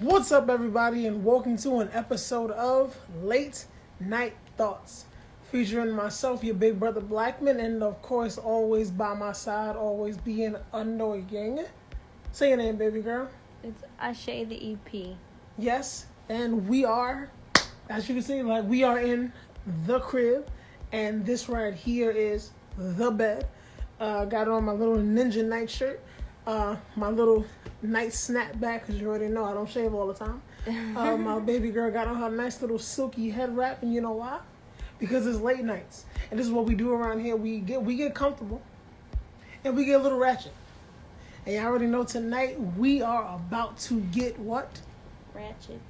What's up, everybody, and welcome to an episode of Late Night Thoughts, featuring myself, your big brother Blackman, and of course, always by my side, always being annoying. Say your name, baby girl. It's Ashay the EP. Yes, and we are, as you can see, we are in the crib, and this right here is the bed. Got on my little ninja nightshirt, my little night snapback, because you already know I don't shave all the time. My baby girl got on her nice little silky head wrap, and you know why? Because it's late nights, and this is what we do around here. We get comfortable, and we get a little ratchet. And you already know tonight we are about to get what? Ratchet.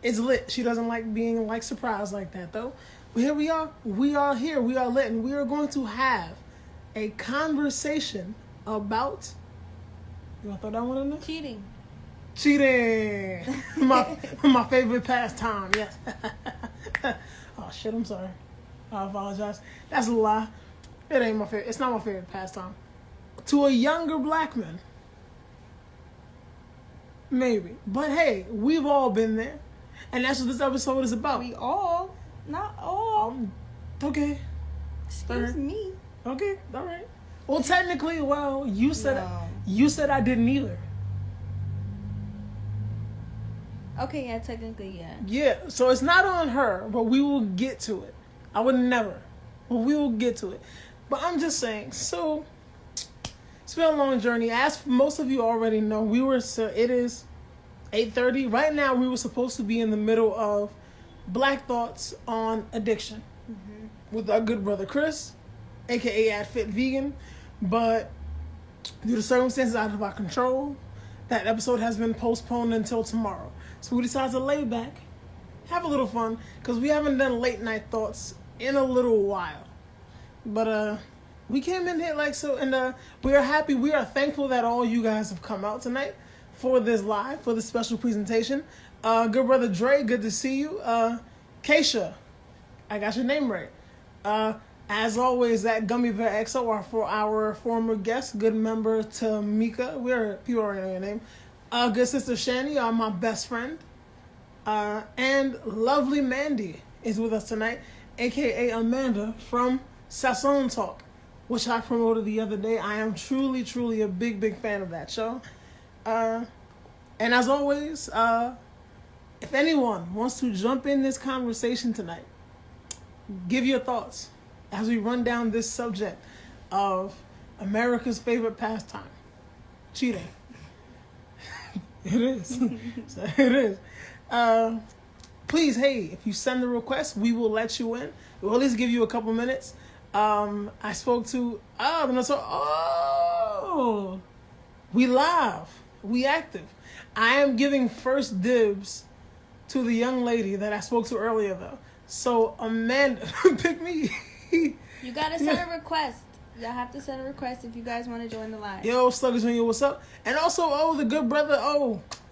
It's lit. She doesn't like being surprised like that though. But here we are. We are here. We are lit, and we are going to have a conversation about. You want to throw that one in there? Cheating. my favorite pastime. Yes. Oh shit! I'm sorry. I apologize. That's a lie. It ain't my favorite. It's not my favorite pastime. To a younger black man, maybe. But hey, we've all been there, and that's what this episode is about. We all, not all. Okay. Excuse me. Okay. All right. Well, technically, you said No. you said I didn't either. Okay, yeah, technically, yeah. Yeah. So it's not on her, but we will get to it. I would never, but we will get to it. But I'm just saying. So it's been a long journey. As most of you already know, it is 8:30 right now. We were supposed to be in the middle of Black Thoughts on addiction with our good brother Chris, aka At Fit Vegan, but due to circumstances out of our control, that episode has been postponed until tomorrow. So we decided to lay back, have a little fun, because we haven't done late night thoughts in a little while. But we came in here and we are happy, we are thankful that all you guys have come out tonight for this special presentation. Good brother Dre, good to see you. Keisha, I got your name right. As always, that Gummy Bear XO for our former guest, good member Tamika. People already know your name. Good sister Shani, my best friend. And lovely Mandy is with us tonight, aka Amanda from Sasson Talk, which I promoted the other day. I am truly, truly a big, big fan of that show. And as always, if anyone wants to jump in this conversation tonight, give your thoughts as we run down this subject of America's favorite pastime, cheating. It is. It is. Please, hey, if you send the request, we will let you in. We'll at least give you a couple minutes. I spoke to, we live, we active. I am giving first dibs to the young lady that I spoke to earlier, though. So, Amanda, pick me. You gotta send a request. Y'all have to send a request if you guys want to join the live. Yo, Sluggish Junior, what's up? And also, the good brother,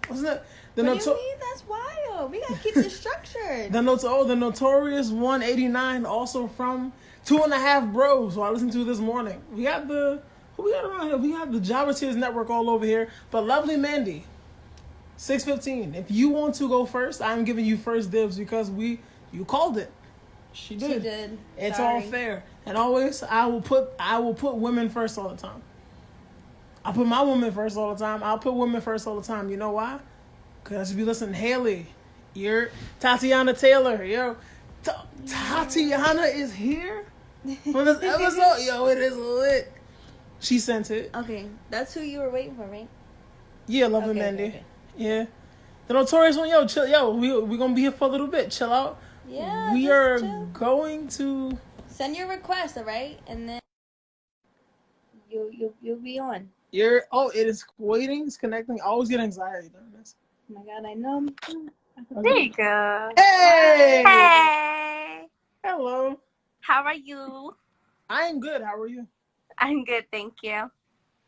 wasn't it? What do you mean? That's wild. We gotta keep this structured. The notorious 189, also from 2.5 Bros, who I listened to this morning. Who we got around here? We have the Java Tears Network all over here. But lovely Mandy, 6:15. If you want to go first, I'm giving you first dibs because you called it. She did. It's Sorry. all fair. And always, I will put women first all the time. I put my women first all the time. I'll put women first all the time. You know why? Because I should be listening. Haley, you're Tatiana Taylor. Yo, Tatiana is here for this episode. Yo, it is lit. She sent it. Okay, that's who you were waiting for, right? Yeah, lovely Okay, Mandy. okay. Yeah. The notorious one, yo, chill. Yo, we're going to be here for a little bit. Chill out. Yeah. We just are chill. going to Send your request, all right? And then you'll be on. it is waiting, it's connecting. I always get anxiety during this. Oh my God, I know. There you go. Hey! Hey! Hello. How are you? I am good. How are you? I'm good, thank you.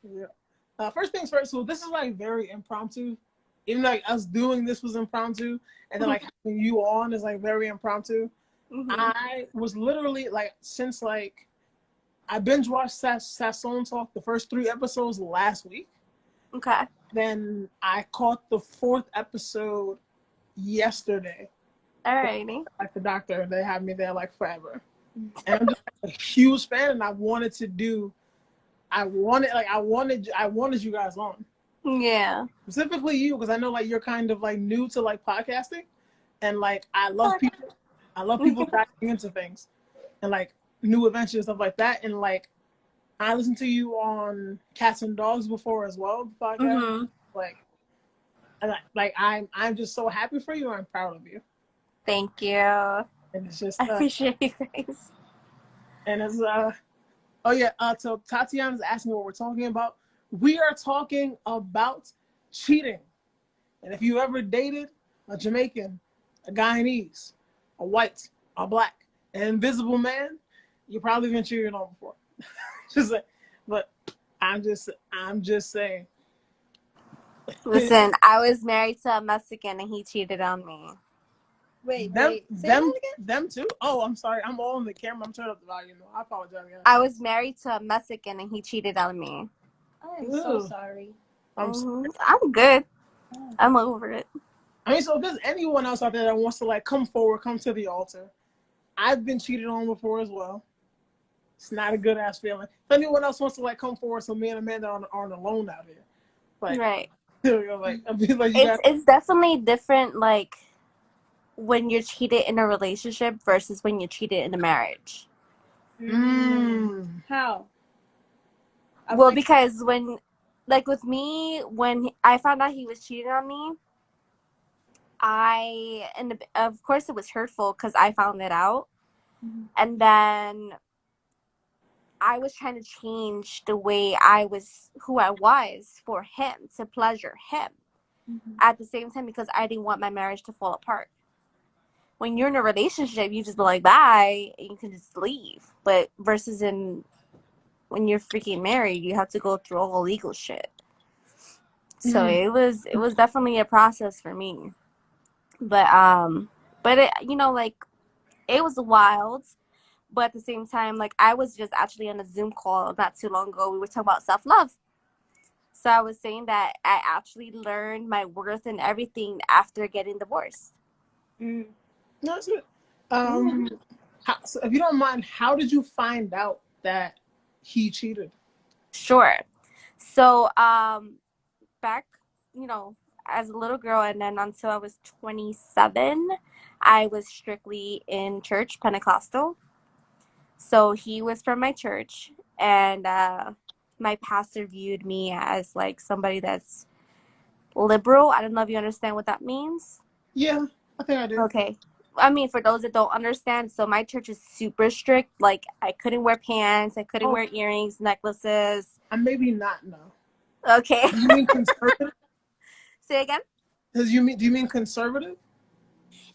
Yeah. First things first, so this is very impromptu. Even us doing this was impromptu, and then having you on is very impromptu. Mm-hmm. I was literally since I binge watched Sasson Talk the first 3 episodes last week. Okay. Then I caught the 4th episode yesterday. Alrighty. Like the doctor, they had me there like forever. And I'm just a huge fan, and I wanted you guys on. Yeah. Specifically you, because I know like you're kind of like new to like podcasting, and like I love people diving into things and like new adventures and stuff like that. And like I listened to you on Cats and Dogs before as well, the podcast. Mm-hmm. Like, and I'm just so happy for you. And I'm proud of you. Thank you. And it's just I appreciate you guys. and it's oh yeah. So Tatiana's asking what we're talking about. We are talking about cheating. And if you ever dated a Jamaican, a Guyanese, a white, a black, an invisible man, you probably been cheated on before. Just like, but I'm just saying. Listen, I was married to a Mexican and he cheated on me. Wait. Them too? Oh, I'm sorry. I'm all on the camera. I'm turning up the volume. I apologize. Guys. I was married to a Mexican and he cheated on me. I am so sorry. I'm good. I'm over it. I mean, so if there's anyone else out there that wants to like come forward, come to the altar. I've been cheated on before as well. It's not a good ass feeling. If anyone else wants to like come forward, so me and Amanda aren't alone out here. Like, right. Like, I feel like it's definitely different, like when you're cheated in a relationship versus when you're cheated in a marriage. How? Well, because when, like with me, when I found out he was cheating on me, of course it was hurtful because I found it out. Mm-hmm. And then I was trying to change the way who I was for him, to pleasure him. Mm-hmm. At the same time, because I didn't want my marriage to fall apart. When you're in a relationship, you just be like, bye, and you can just leave. But versus when you're freaking married, you have to go through all legal shit. So it was definitely a process for me. But it, like, it was wild. But at the same time, like, I was just actually on a Zoom call not too long ago. We were talking about self-love. So I was saying that I actually learned my worth and everything after getting divorced. That's it. So if you don't mind, how did you find out that he cheated? Sure. So back, as a little girl, and then until I was 27, I was strictly in church, Pentecostal. So he was from my church, and my pastor viewed me as like somebody that's liberal. I don't know if you understand what that means. Yeah, I think I do. Okay. I mean, for those that don't understand, so my church is super strict. Like, I couldn't wear pants, I couldn't wear earrings, necklaces. Maybe not, no. Okay. You mean conservative? Say again? Do you mean conservative?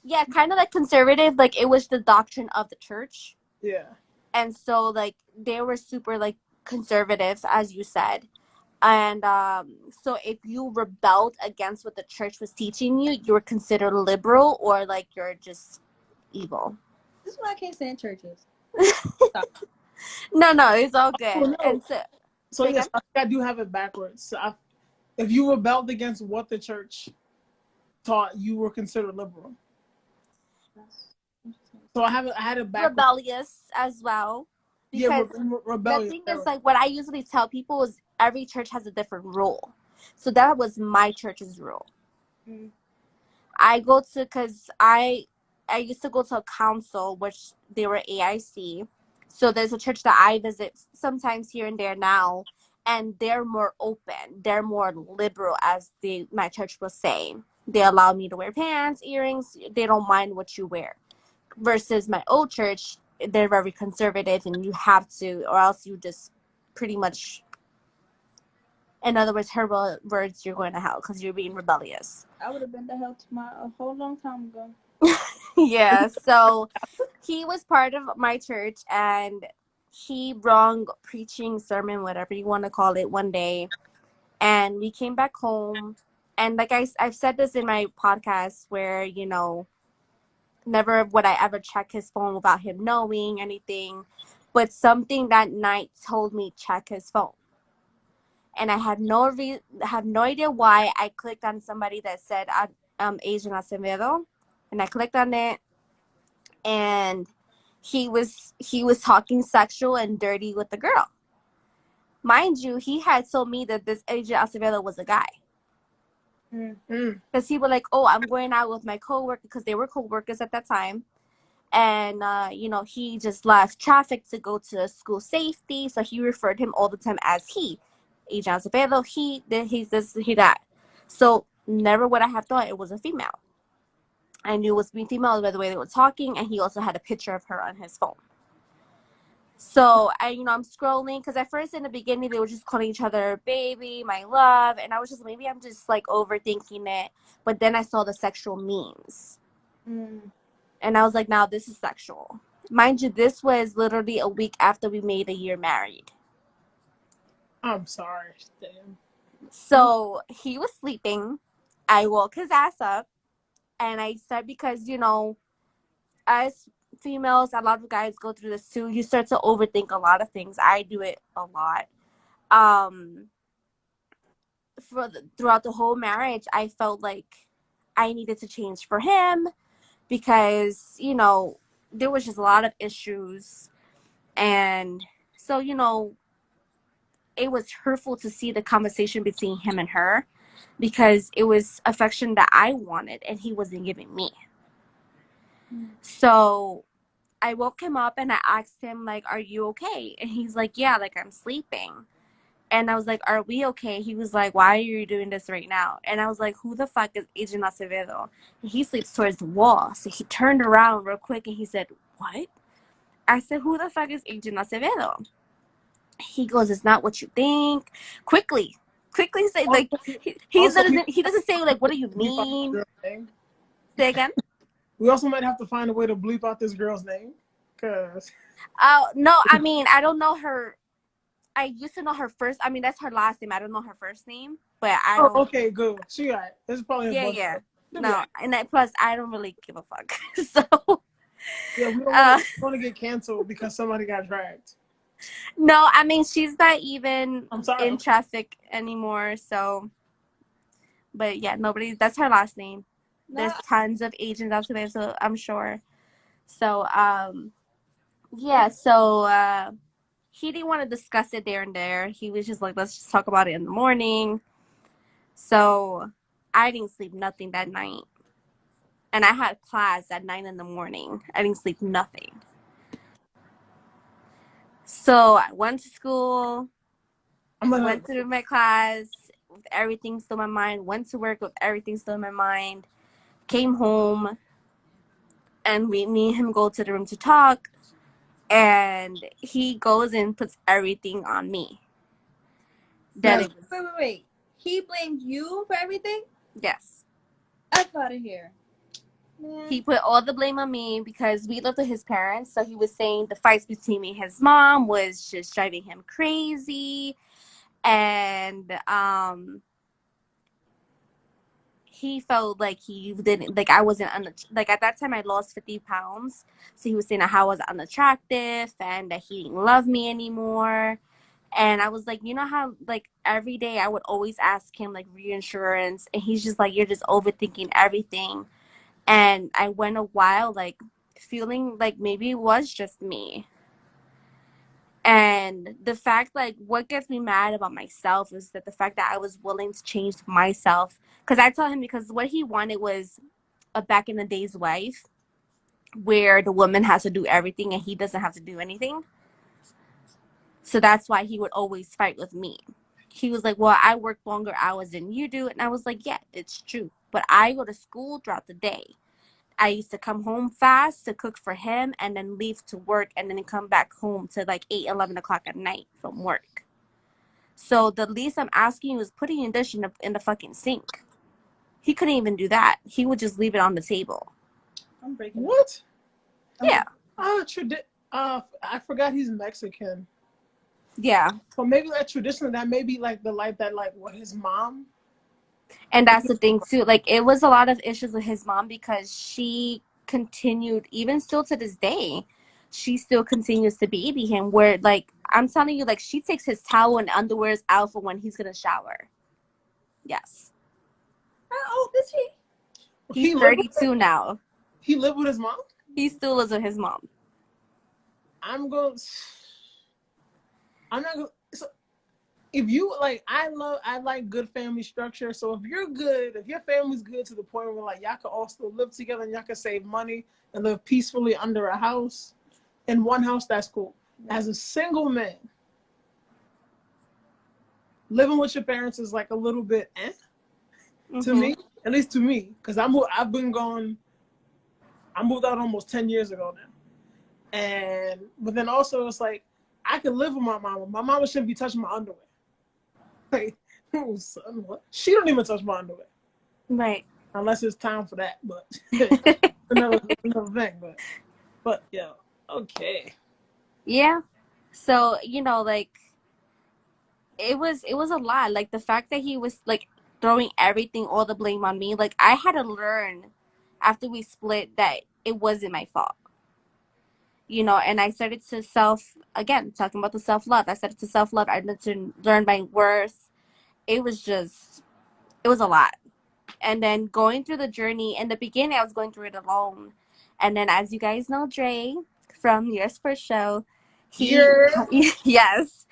Yeah, kind of like conservative. Like, it was the doctrine of the church. Yeah. And so, like, they were super, like, conservative, as you said. And so if you rebelled against what the church was teaching you, you were considered liberal, or, like, you're just evil. This is why I can't stand churches. No, it's all good. Oh, no. And so yes, I think I do have it backwards. So if you rebelled against what the church taught, you were considered liberal. So I had it backwards. Rebellious as well. Because rebellious. The thing is, like, what I usually tell people is every church has a different rule. So that was my church's rule. Because I used to go to a council, which they were AIC. So there's a church that I visit sometimes here and there now, and they're more open. They're more liberal, as my church was saying. They allow me to wear pants, earrings. They don't mind what you wear. Versus my old church, they're very conservative, and you have to, or else you just pretty much, in other words, her words, you're going to hell because you're being rebellious. I would have been to hell a whole long time ago. Yeah, so he was part of my church, and he wrong preaching, sermon, whatever you want to call it, one day, and we came back home, and like I've said this in my podcast, where never would I ever check his phone without him knowing anything, but something that night told me check his phone. and I had have no idea why. I clicked on somebody that said Asian Acevedo, and I clicked on it, and he was talking sexual and dirty with the girl. Mind you, he had told me that this Asian Acevedo was a guy. Because he was like, oh, I'm going out with my coworker, because they were coworkers at that time. And, you know, he just left traffic to go to school safety. So he referred him all the time as he. Asian Acevedo, he this, he that. So never would I have thought it was a female. I knew it was being female by the way they were talking. And he also had a picture of her on his phone. So, I'm scrolling, because at first in the beginning, they were just calling each other baby, my love, and I was just, maybe I'm just, like, overthinking it, but then I saw the sexual memes, and I was like, now this is sexual. Mind you, this was literally a week after we made a year married. I'm sorry. Damn. So, he was sleeping, I woke his ass up, and I said, because, as females, a lot of guys go through this too. You start to overthink a lot of things. I do it a lot. Throughout the whole marriage, I felt like I needed to change for him because, there was just a lot of issues. And so, it was hurtful to see the conversation between him and her because it was affection that I wanted and he wasn't giving me. So I woke him up and I asked him, like, are you okay? And he's like, yeah, like, I'm sleeping. And I was like, are we okay? He was like, why are you doing this right now? And I was like, who the fuck is Agent Acevedo? And he sleeps towards the wall. So he turned around real quick and he said, what? I said, who the fuck is Agent Acevedo? He goes, it's not what you think. Quickly say, like, he doesn't say, like, what do you mean? Say again? We also might have to find a way to bleep out this girl's name. Cause no, I mean, I don't know her. I used to know her first. I mean, that's her last name. I don't know her first name, but I don't. Okay, good. She got it. This is probably Yeah. No, and plus, I don't really give a fuck. So. Yeah, we don't want to get canceled because somebody got dragged. No, I mean, she's not even in traffic anymore. So, but yeah, nobody. That's her last name. There's tons of agents out there, so I'm sure. So, yeah, so he didn't want to discuss it there and there. He was just like, let's just talk about it in the morning. So I didn't sleep nothing that night. And I had class at 9 a.m. I didn't sleep nothing. So I went to school, went to my class with everything still in my mind, went to work with everything still in my mind. Came home, and me and him go to the room to talk, and he goes and puts everything on me. Wait. He blamed you for everything? Yes. I'm out of here. Man. He put all the blame on me because we lived with his parents, so he was saying the fights between me and his mom was just driving him crazy, and he felt like he didn't, like I wasn't, like at that time I lost 50 pounds. So he was saying that I was unattractive and that he didn't love me anymore. And I was like, you know how, like, every day I would always ask him, like, reinsurance. And he's just like, you're just overthinking everything. And I went a while, like, feeling like maybe it was just me. And the fact, like, what gets me mad about myself is that the fact that I was willing to change myself. Because I told him, because what he wanted was a back in the days wife where the woman has to do everything and he doesn't have to do anything. So that's why he would always fight with me. He was like, well, I work longer hours than you do. And I was like, yeah, it's true. But I go to school throughout the day. I used to come home fast to cook for him and then leave to work and then come back home to like 8, 11 o'clock at night from work. So the least I'm asking you is putting your dish in the fucking sink. He couldn't even do that. He would just leave it on the table. I'm breaking. What? Yeah. I forgot he's Mexican. Yeah. So maybe that tradition, that may be like the life that, like, what, his mom? And that's the thing too. Like, it was a lot of issues with his mom because she continued, even still to this day, she still continues to baby him. Where, like, I'm telling you, like, she takes his towel and underwears out for when he's gonna shower. Yes. How old is he? He's lived with 32 now. He lived with his mom? He still lives with his mom. I'm not going so if you like, I like good family structure. So if you're good, if your family's good to the point where like y'all can all still live together and y'all can save money and live peacefully under a house, in one house, that's cool. As a single man, living with your parents is like a little bit to me, at least to me, because I moved out almost 10 years ago now. But then also it's like, I could live with my mama. My mama shouldn't be touching my underwear. Like, oh, son, what? She don't even touch my underwear. Right. Unless it's time for that, but another thing. But yeah, okay. Yeah. So, you know, like, it was a lot. Like, the fact that he was like throwing everything, all the blame on me. Like, I had to learn after we split that it wasn't my fault. You know, and I started to talking about the self-love. I started to self-love. I started to learn my worth. It was a lot. And then going through the journey, in the beginning, I was going through it alone. And then, as you guys know, Dre from Years for Show, yes,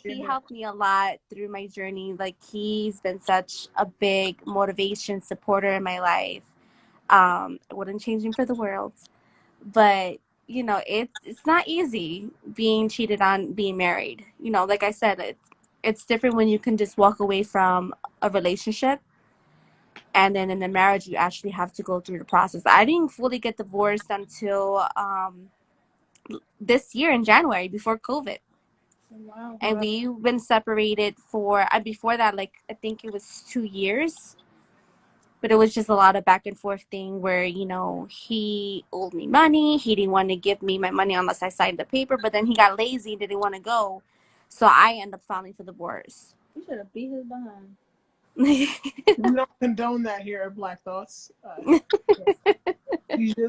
he helped me a lot through my journey. Like, he's been such a big motivation, supporter in my life. I wouldn't change him for the world. But, you know, it's not easy being cheated on, being married. You know, like I said, it's different when you can just walk away from a relationship, and then in the marriage you actually have to go through the process. I didn't fully get divorced until this year in January, before COVID. Wow. And we've been separated for before that, like, I think it was 2 years. But it was just a lot of back and forth thing where, you know, he owed me money. He didn't want to give me my money unless I signed the paper. But then he got lazy and didn't want to go. So I ended up filing for divorce. You should have beat his behind. We don't condone that here at Black Thoughts.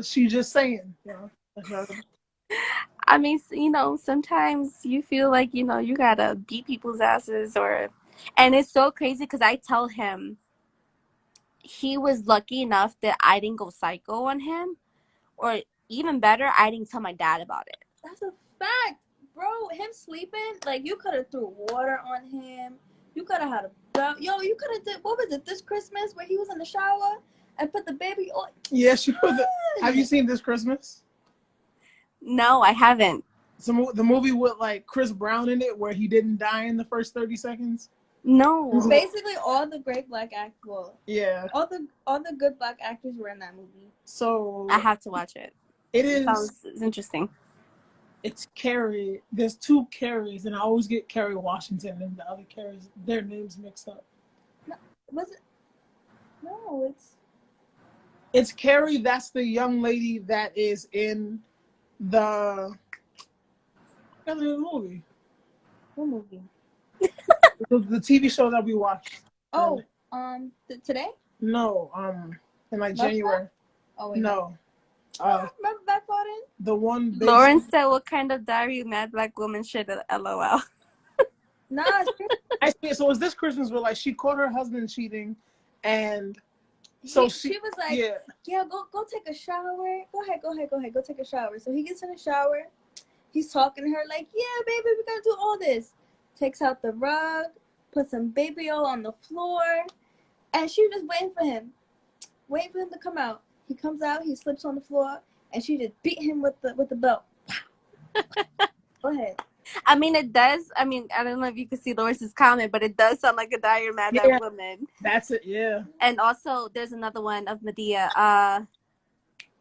She's just saying, you know. I mean, you know, sometimes you feel like, you know, you gotta beat people's asses, and it's so crazy because I tell him he was lucky enough that I didn't go psycho on him, or even better, I didn't tell my dad about it. That's a fact, bro. Him sleeping, like, you could have threw water on him. You could have had a belt. Yo, you could have did, what was it, this Christmas where he was in the shower and put the baby on? Yeah, have you seen This Christmas? No, I haven't. The movie with like Chris Brown in it, where he didn't die in the first 30 seconds. No. Basically, all the great black actors. Well, yeah. All the good black actors were in that movie. So I have to watch it. It sounds interesting. It's Carrie. There's 2 Carries, and I always get Kerry Washington and the other Carries, their names mixed up. No, was it? No, it's Carrie. That's the young lady that is in the movie. what movie? The TV show that we watched. Oh, today? No, in like January. Oh, wait. No. Remember Back Garden? The one. Lauren said, "What kind of diary mad black woman shit?" LOL. Nah. I see. So it was this Christmas where like she caught her husband cheating, and so she was like, yeah, go take a shower. Go ahead, go take a shower. So he gets in the shower. He's talking to her like, yeah, baby, we gotta do all this. Takes out the rug, puts some baby oil on the floor, and she was just waiting for him to come out. He comes out, he slips on the floor, and she just beat him with the belt. Go ahead. I mean, it does. I mean, I don't know if you can see Loris's comment, but it does sound like a diary mad black woman. That's it, yeah. And also, there's another one of Medea.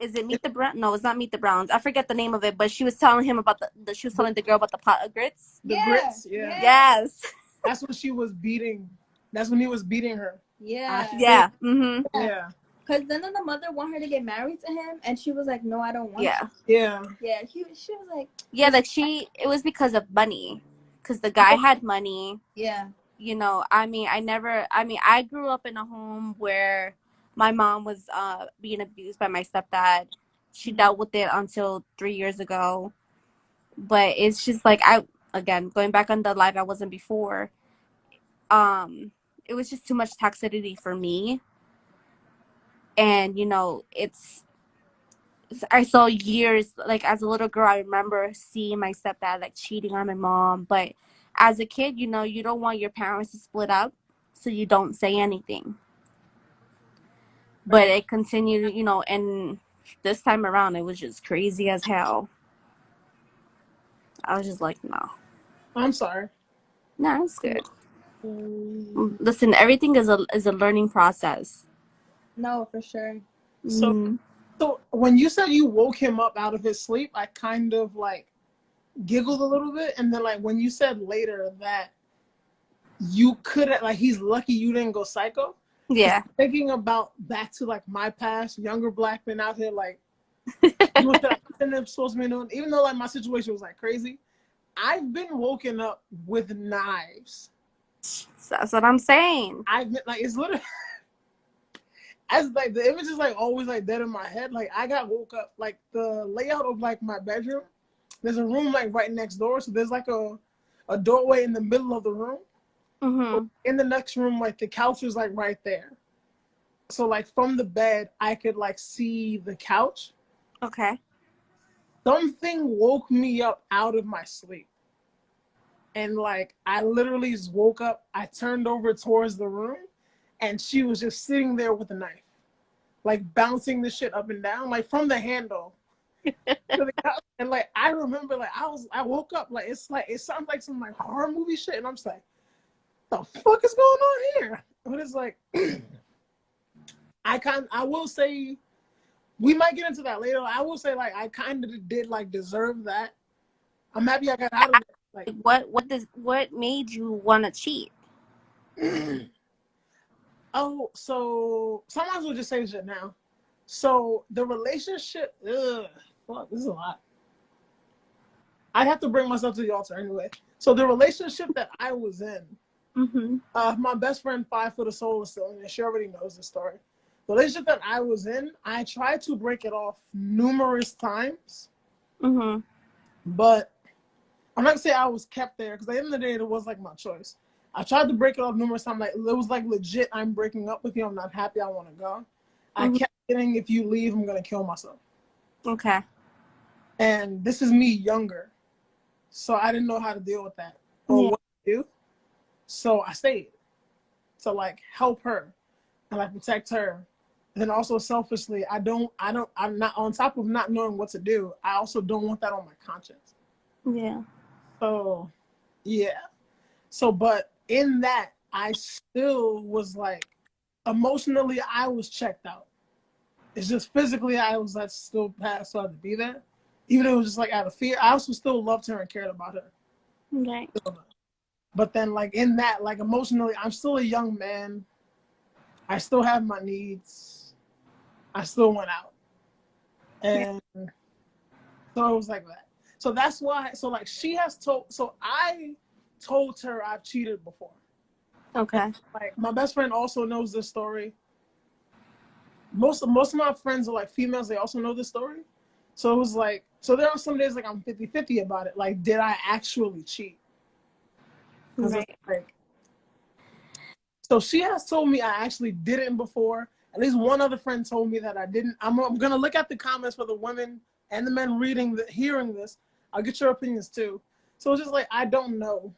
Is it Meet the Browns? No, it's not Meet the Browns. I forget the name of it, but she was telling him about she was telling the girl about the pot of grits. The grits, yeah. Yes. That's when she was beating. That's when he was beating her. Yeah. Yeah. Mm-hmm. Yeah. Because then the mother wanted her to get married to him, and she was like, no, I don't want to. Yeah. Yeah, she was like... Yeah, like it was because of money. Because the guy had money. Yeah. You know, I I grew up in a home where my mom was being abused by my stepdad. She dealt with it until 3 years ago. But it's just like, again, going back on the life I wasn't before, it was just too much toxicity for me. And, I saw years, like as a little girl, I remember seeing my stepdad like cheating on my mom. But as a kid, you don't want your parents to split up, so you don't say anything. But it continued, and this time around, it was just crazy as hell. I was just like, no. I'm sorry. No, it's good. Listen, everything is a learning process. No, for sure. So when you said you woke him up out of his sleep, I kind of like giggled a little bit, and then like when you said later that you couldn't, like, he's lucky you didn't go psycho. Yeah. Thinking about back to like my past, younger black men out here like doing stuff I couldn't have supposed to be doing, even though like my situation was like crazy. I've been woken up with knives. That's what I'm saying. I've been like, it's literally as like the image is like always like dead in my head. Like I got woke up, like the layout of like my bedroom. There's a room like right next door, so there's like a doorway in the middle of the room. Mm-hmm. In the next room, like the couch is like right there. So like from the bed, I could like see the couch. Okay. Something woke me up out of my sleep. And like I literally just woke up, I turned over towards the room, and she was just sitting there with a knife, like bouncing the shit up and down, like from the handle to the couch. And like I remember, like I woke up, like it sounds like some like horror movie shit, and I'm just like, the fuck is going on here? But it's like I will say, we might get into that later. I will say, like, I kind of did like deserve that. I'm happy I got out of it. Like, what made you want to cheat? oh, so sometimes we'll just say shit now. So the relationship, fuck, this is a lot. I'd have to bring myself to the altar anyway. So the relationship that I was in, my best friend 5 foot of soul is still in it. She already knows the story. The relationship that I was in, I tried to break it off numerous times. But I'm not gonna say I was kept there, because at the end of the day, it was like my choice. I tried to break it off numerous times. Like, it was like legit, I'm breaking up with you. I'm not happy. I want to go. I kept getting, if you leave, I'm gonna kill myself. Okay. And this is me younger, so I didn't know how to deal with that or what to do. So I stayed to like help her and like protect her. And then also selfishly, I'm not, on top of not knowing what to do, I also don't want that on my conscience. Yeah. So, yeah. So, but in that, I still was like, emotionally, I was checked out. It's just physically, I was like still past, so I had to be there. Even though it was just like out of fear, I also still loved her and cared about her. Okay. But then, like, in that, like, emotionally, I'm still a young man. I still have my needs. I still went out. And so it was like that. So that's why, so like I told her I've cheated before. Okay. And, like, my best friend also knows this story. Most of my friends are like females, they also know this story. So it was like, so there are some days like I'm 50-50 about it. Like, did I actually cheat? Because it's like, so she has told me I actually didn't before. At least one other friend told me that I didn't. I'm gonna look at the comments for the women and the men hearing this. I'll get your opinions too. So it's just like, I don't know.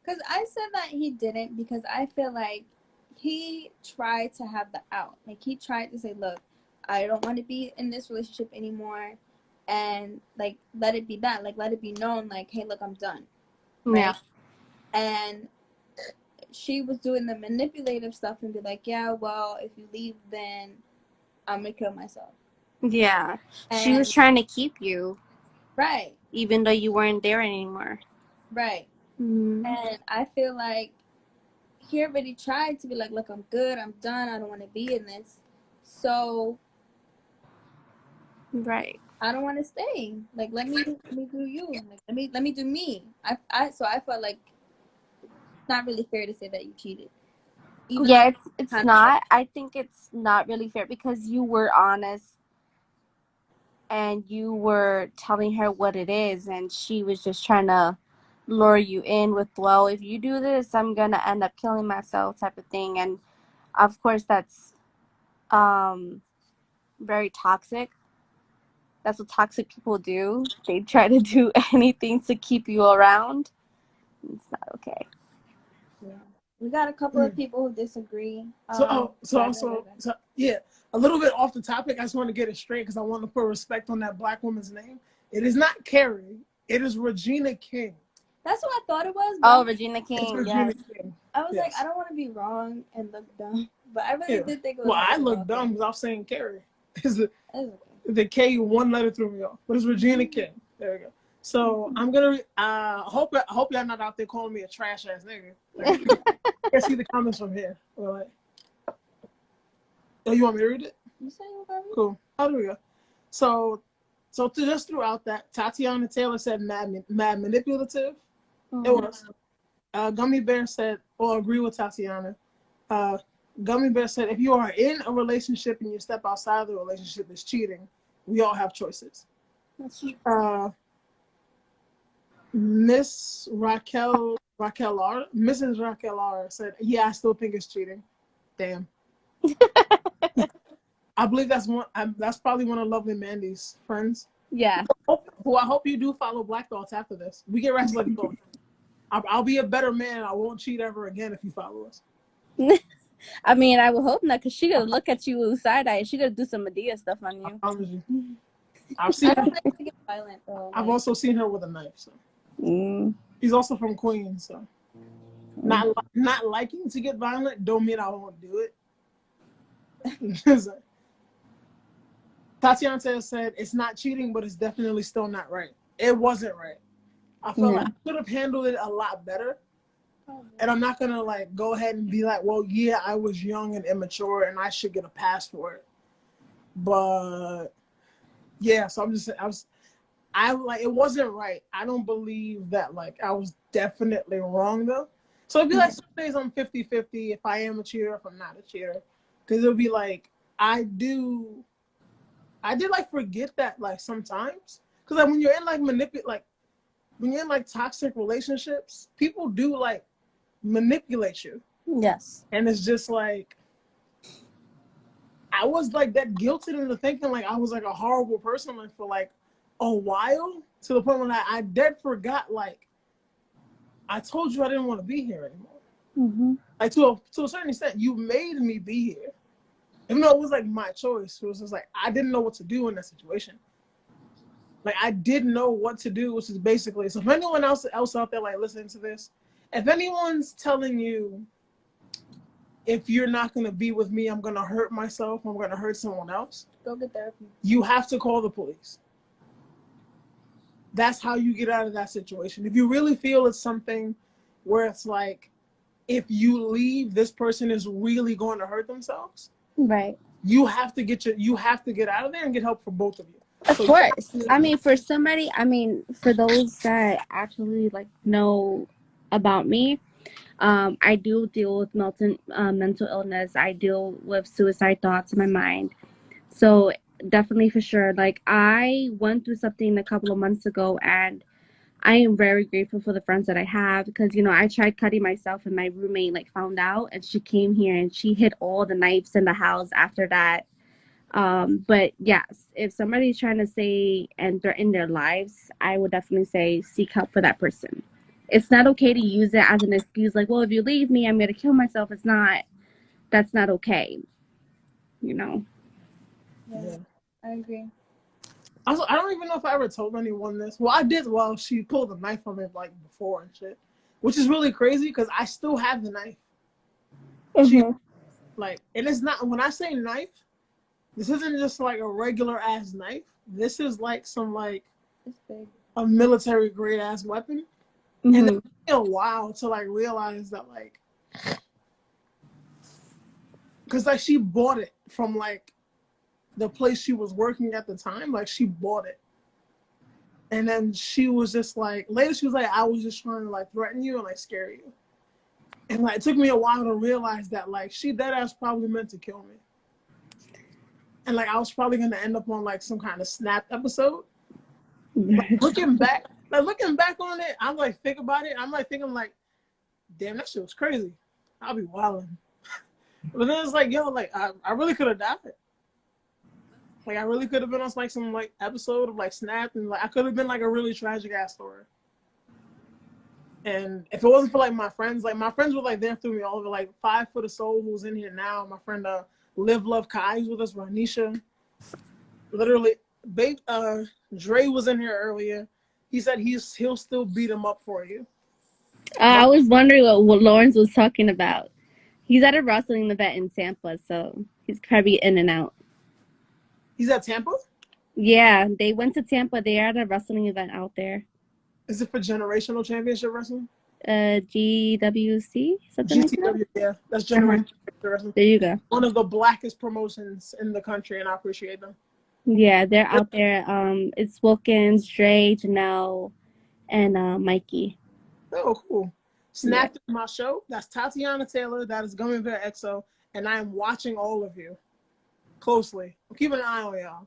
Because I said that he didn't, because I feel like he tried to have the out. Like, he tried to say, look, I don't want to be in this relationship anymore. And, like, let it be that. Like, let it be known, like, hey, look, I'm done. Right? Yeah. And she was doing the manipulative stuff and be like, yeah, well, if you leave, then I'm going to kill myself. Yeah. And she was trying to keep you. Right. Even though you weren't there anymore. Right. And I feel like he already tried to be like, look, I'm good, I'm done, I don't want to be in this. So, right. I don't want to stay. Like, let me do you. Like, let me do me. So I felt like it's not really fair to say that you cheated. Yeah, it's not. I think it's not really fair because you were honest and you were telling her what it is, and she was just trying to lure you in with, well, if you do this, I'm gonna end up killing myself type of thing. And of course that's very toxic. That's what toxic people do. They try to do anything to keep you around. It's not okay. Yeah. We got a couple of people who disagree. So yeah, a little bit off the topic. I just want to get it straight because I want to put respect on that black woman's name. It is not Carrie. It is Regina King. That's what I thought it was. Oh, Regina It's King. Regina Yes. King. I was like, Yes. I don't want to be wrong and look dumb, but I really Yeah. did think it was. Well, I like look about dumb that. because I was saying Carrie. The It's okay. K one letter threw me off, but it's Regina King. There we go. So I'm gonna hope y'all not out there calling me a trash ass nigga. Like, I can see the comments from here. Or like, oh, you want me to read it? You saying about me? Cool. Oh, there we go. So just throughout that, Tatiana Taylor said mad manipulative. Mm-hmm. It was. Gummy Bear said, or agree with Tatiana. Gummy Bear said, if you are in a relationship and you step outside of the relationship, it's cheating. We all have choices. That's true. Mrs. Raquel R said, yeah, I still think it's cheating. Damn. I believe that's probably one of Lovely Mandy's friends. Yeah. Who I hope you do follow Black Thoughts after this. We get rest like thoughts. I'll be a better man. I won't cheat ever again if you follow us. I mean, I would hope not, because she gonna look at you with side eye. She gonna do some Medea stuff on I you. promise you. I don't like to get violent though. I've also seen her with a knife. So Mm. she's also from Queens. So not liking to get violent don't mean I won't do it. Tatiana said it's not cheating, but it's definitely still not right. It wasn't right. I felt like I could have handled it a lot better. And I'm not gonna like go ahead and be like, well, yeah, I was young and immature and I should get a pass for it. But yeah, so I like, it wasn't right. I don't believe that like I was definitely wrong though. So it'd be like some days I'm 50-50 if I am a cheater, if I'm not a cheater. Because it'll be like I did like forget that like sometimes. Because like when you're in like when you're in like toxic relationships, people do like manipulate you. Yes. And it's just like I was like that guilted into thinking like I was like a horrible person like for like a while, to the point when I dead forgot like I told you I didn't want to be here anymore. Mm-hmm. Like to a certain extent, you made me be here. Even though it was like my choice, it was just like I didn't know what to do in that situation. Like I didn't know what to do, which is basically, so if anyone else out there like listening to this, if anyone's telling you if you're not gonna be with me, I'm gonna hurt myself, I'm gonna hurt someone else, Go get therapy. you have to call the police. That's how you get out of that situation. If you really feel it's something where it's like, if you leave, this person is really going to hurt themselves. Right. You have to get out of there and get help for both of you. Of course. I mean, for those that actually like know about me, I do deal with mental illness. I deal with suicide thoughts in my mind. So definitely, for sure. Like, I went through something a couple of months ago, and I am very grateful for the friends that I have, because, you know, I tried cutting myself and my roommate like found out, and she came here and she hid all the knives in the house after that. But yes, if somebody's trying to say and threaten their lives, I would definitely say seek help for that person. It's not okay to use it as an excuse, like, well, if you leave me, I'm going to kill myself. That's not okay. You know? Yeah. I agree. Also, I don't even know if I ever told anyone this. Well, I did. Well, she pulled a knife from it like before and shit, which is really crazy because I still have the knife. She, like, and it's not, when I say knife, this isn't just like a regular ass knife. This is like some like It's big. a military grade ass weapon. And it took me a while to like realize that like, because like she bought it from like the place she was working at the time. Like she bought it, and then she was just like, later she was like, I was just trying to like threaten you and like scare you. And like it took me a while to realize that like she dead ass probably meant to kill me. and like I was probably gonna end up on like some kind of Snap episode. Like looking back on it, I'm like think about it. I'm like thinking like, damn, that shit was crazy. I'll be wilding. But then it's like, yo, like I really could have died. Like I really could have been on like some like episode of like Snap, and like I could have been like a really tragic ass story. And if it wasn't for like my friends were like there through me all over. Like 5 Foot of Soul, who's in here now. My friend Live Love Kai, who's with us. Ranisha, literally, Dre was in here earlier. He said he'll still beat him up for you. I was wondering what Lawrence was talking about. He's at a wrestling event in Tampa, so he's probably in and out. He's at Tampa? Yeah, they went to Tampa. They're at a wrestling event out there. Is it for Generational Championship Wrestling? GWC? Something GTW, like that? yeah. That's Generational Championship Wrestling. There you go. One of the blackest promotions in the country, and I appreciate them. Yeah, they're out there. It's Wilkins, Dre, Janelle, and Mikey. Oh, cool. Snapped in my show. That's Tatiana Taylor. That is Gummy Bear EXO. And I am watching all of you closely. I'm keeping an eye on y'all.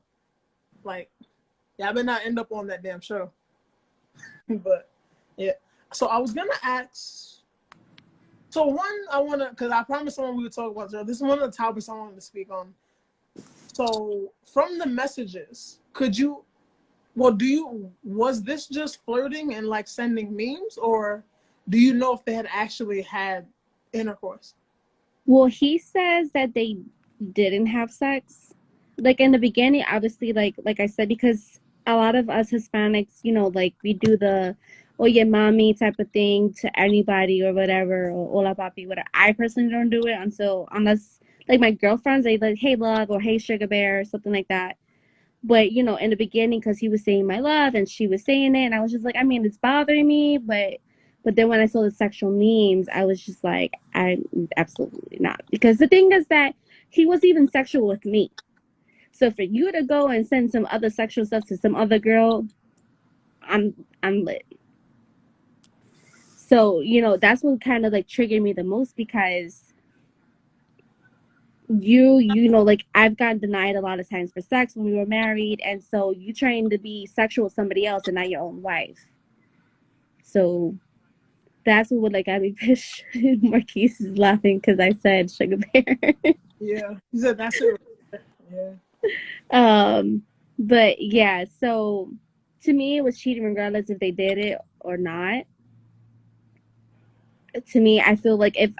Like, yeah, I better not end up on that damn show. But, yeah. So I was going to ask. So one, I want to, because I promised someone we would talk about this. This is one of the topics I wanted to speak on. So from the messages, was this just flirting and like sending memes, or do you know if they had actually had intercourse? Well, he says that they didn't have sex. Like in the beginning, obviously, like I said, because a lot of us Hispanics, you know, like we do the oye mami type of thing to anybody or whatever, or hola papi, whatever. I personally don't do it unless like my girlfriends, they like, hey love, or hey sugar bear, or something like that. But, you know, in the beginning, because he was saying my love and she was saying it, and I was just like, I mean, it's bothering me, but then when I saw the sexual memes, I was just like, I absolutely not. Because the thing is that he was even sexual with me. So for you to go and send some other sexual stuff to some other girl, I'm lit. So, you know, that's what kind of like triggered me the most, because you know, like I've gotten denied a lot of times for sex when we were married, and so you trying to be sexual with somebody else and not your own wife. So that's what would like got me pissed. Marquise is laughing because I said sugar bear. Yeah, he said that's it. Yeah. But yeah, so to me it was cheating regardless if they did it or not. To me, I feel like if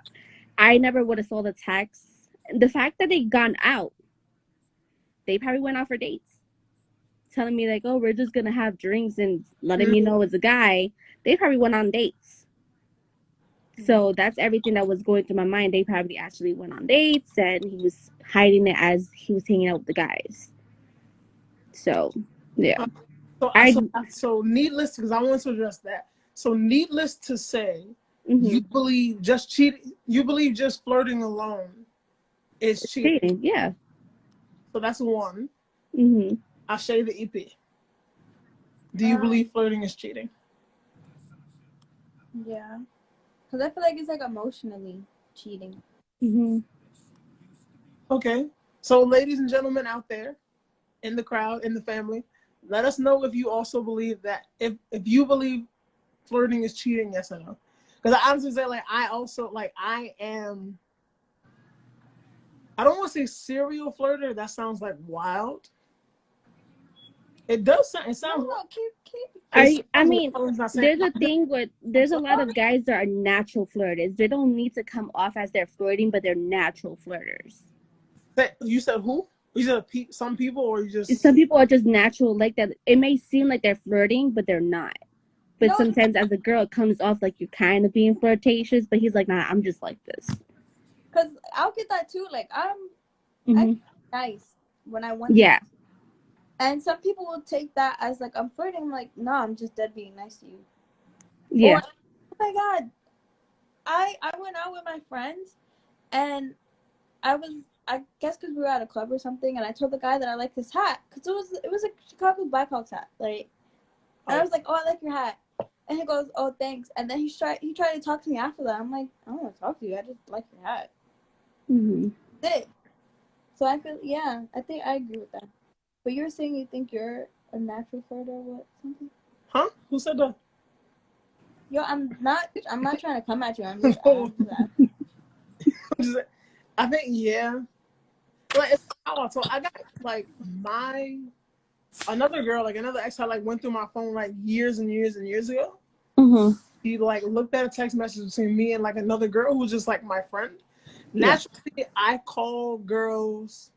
I never would have saw the text, the fact that they gone out, they probably went out for dates, telling me like, oh, we're just gonna have drinks and letting me know it's a guy. They probably went on dates. So that's everything that was going through my mind. They probably actually went on dates, and he was hiding it as he was hanging out with the guys. So yeah. So needless, because I want to address that. So needless to say, you believe just cheating, you believe just flirting alone is cheating. Yeah. So that's one. I shade the EP. Do you believe flirting is cheating? Yeah. Because I feel like it's like emotionally cheating. Okay. So ladies and gentlemen out there in the crowd, in the family, let us know if you also believe that. If you believe flirting is cheating, yes or no. Because I honestly say, like, I also, like, I don't want to say serial flirter. That sounds like wild. It does sound, it sounds No, keep. I mean, there's a thing with, there's a lot of guys that are natural flirters. They don't need to come off as they're flirting, but they're natural flirters. You said who? You said some people, or you just... Some people are just natural like that. It may seem like they're flirting, but they're not. But sometimes as a girl, it comes off like you're kind of being flirtatious, but he's like, nah, I'm just like this. Because I'll get that too. Like, I'm nice when I want to. And some people will take that as like I'm flirting. I'm like, no, I'm just dead being nice to you. Yeah. Or, oh my God. I went out with my friends, and I guess because we were at a club or something, and I told the guy that I like this hat because it was a Chicago Blackhawks hat. Like, and I was like, oh, I like your hat. And he goes, oh, thanks. And then he tried to talk to me after that. I'm like, I don't want to talk to you. I just like your hat. That's it. So I feel, yeah, I think I agree with that. But you're saying you think you're a natural flirter or what? Something? Huh? Who said that? Yo, I'm not trying to come at you. I'm just asking. I think, yeah. Like, it's how I talk. I got, like, another girl, like, another ex I, like, went through my phone, like, years and years and years ago. Mm-hmm. He, like, looked at a text message between me and, like, another girl who was just, like, my friend. Yeah. Naturally, I call girls,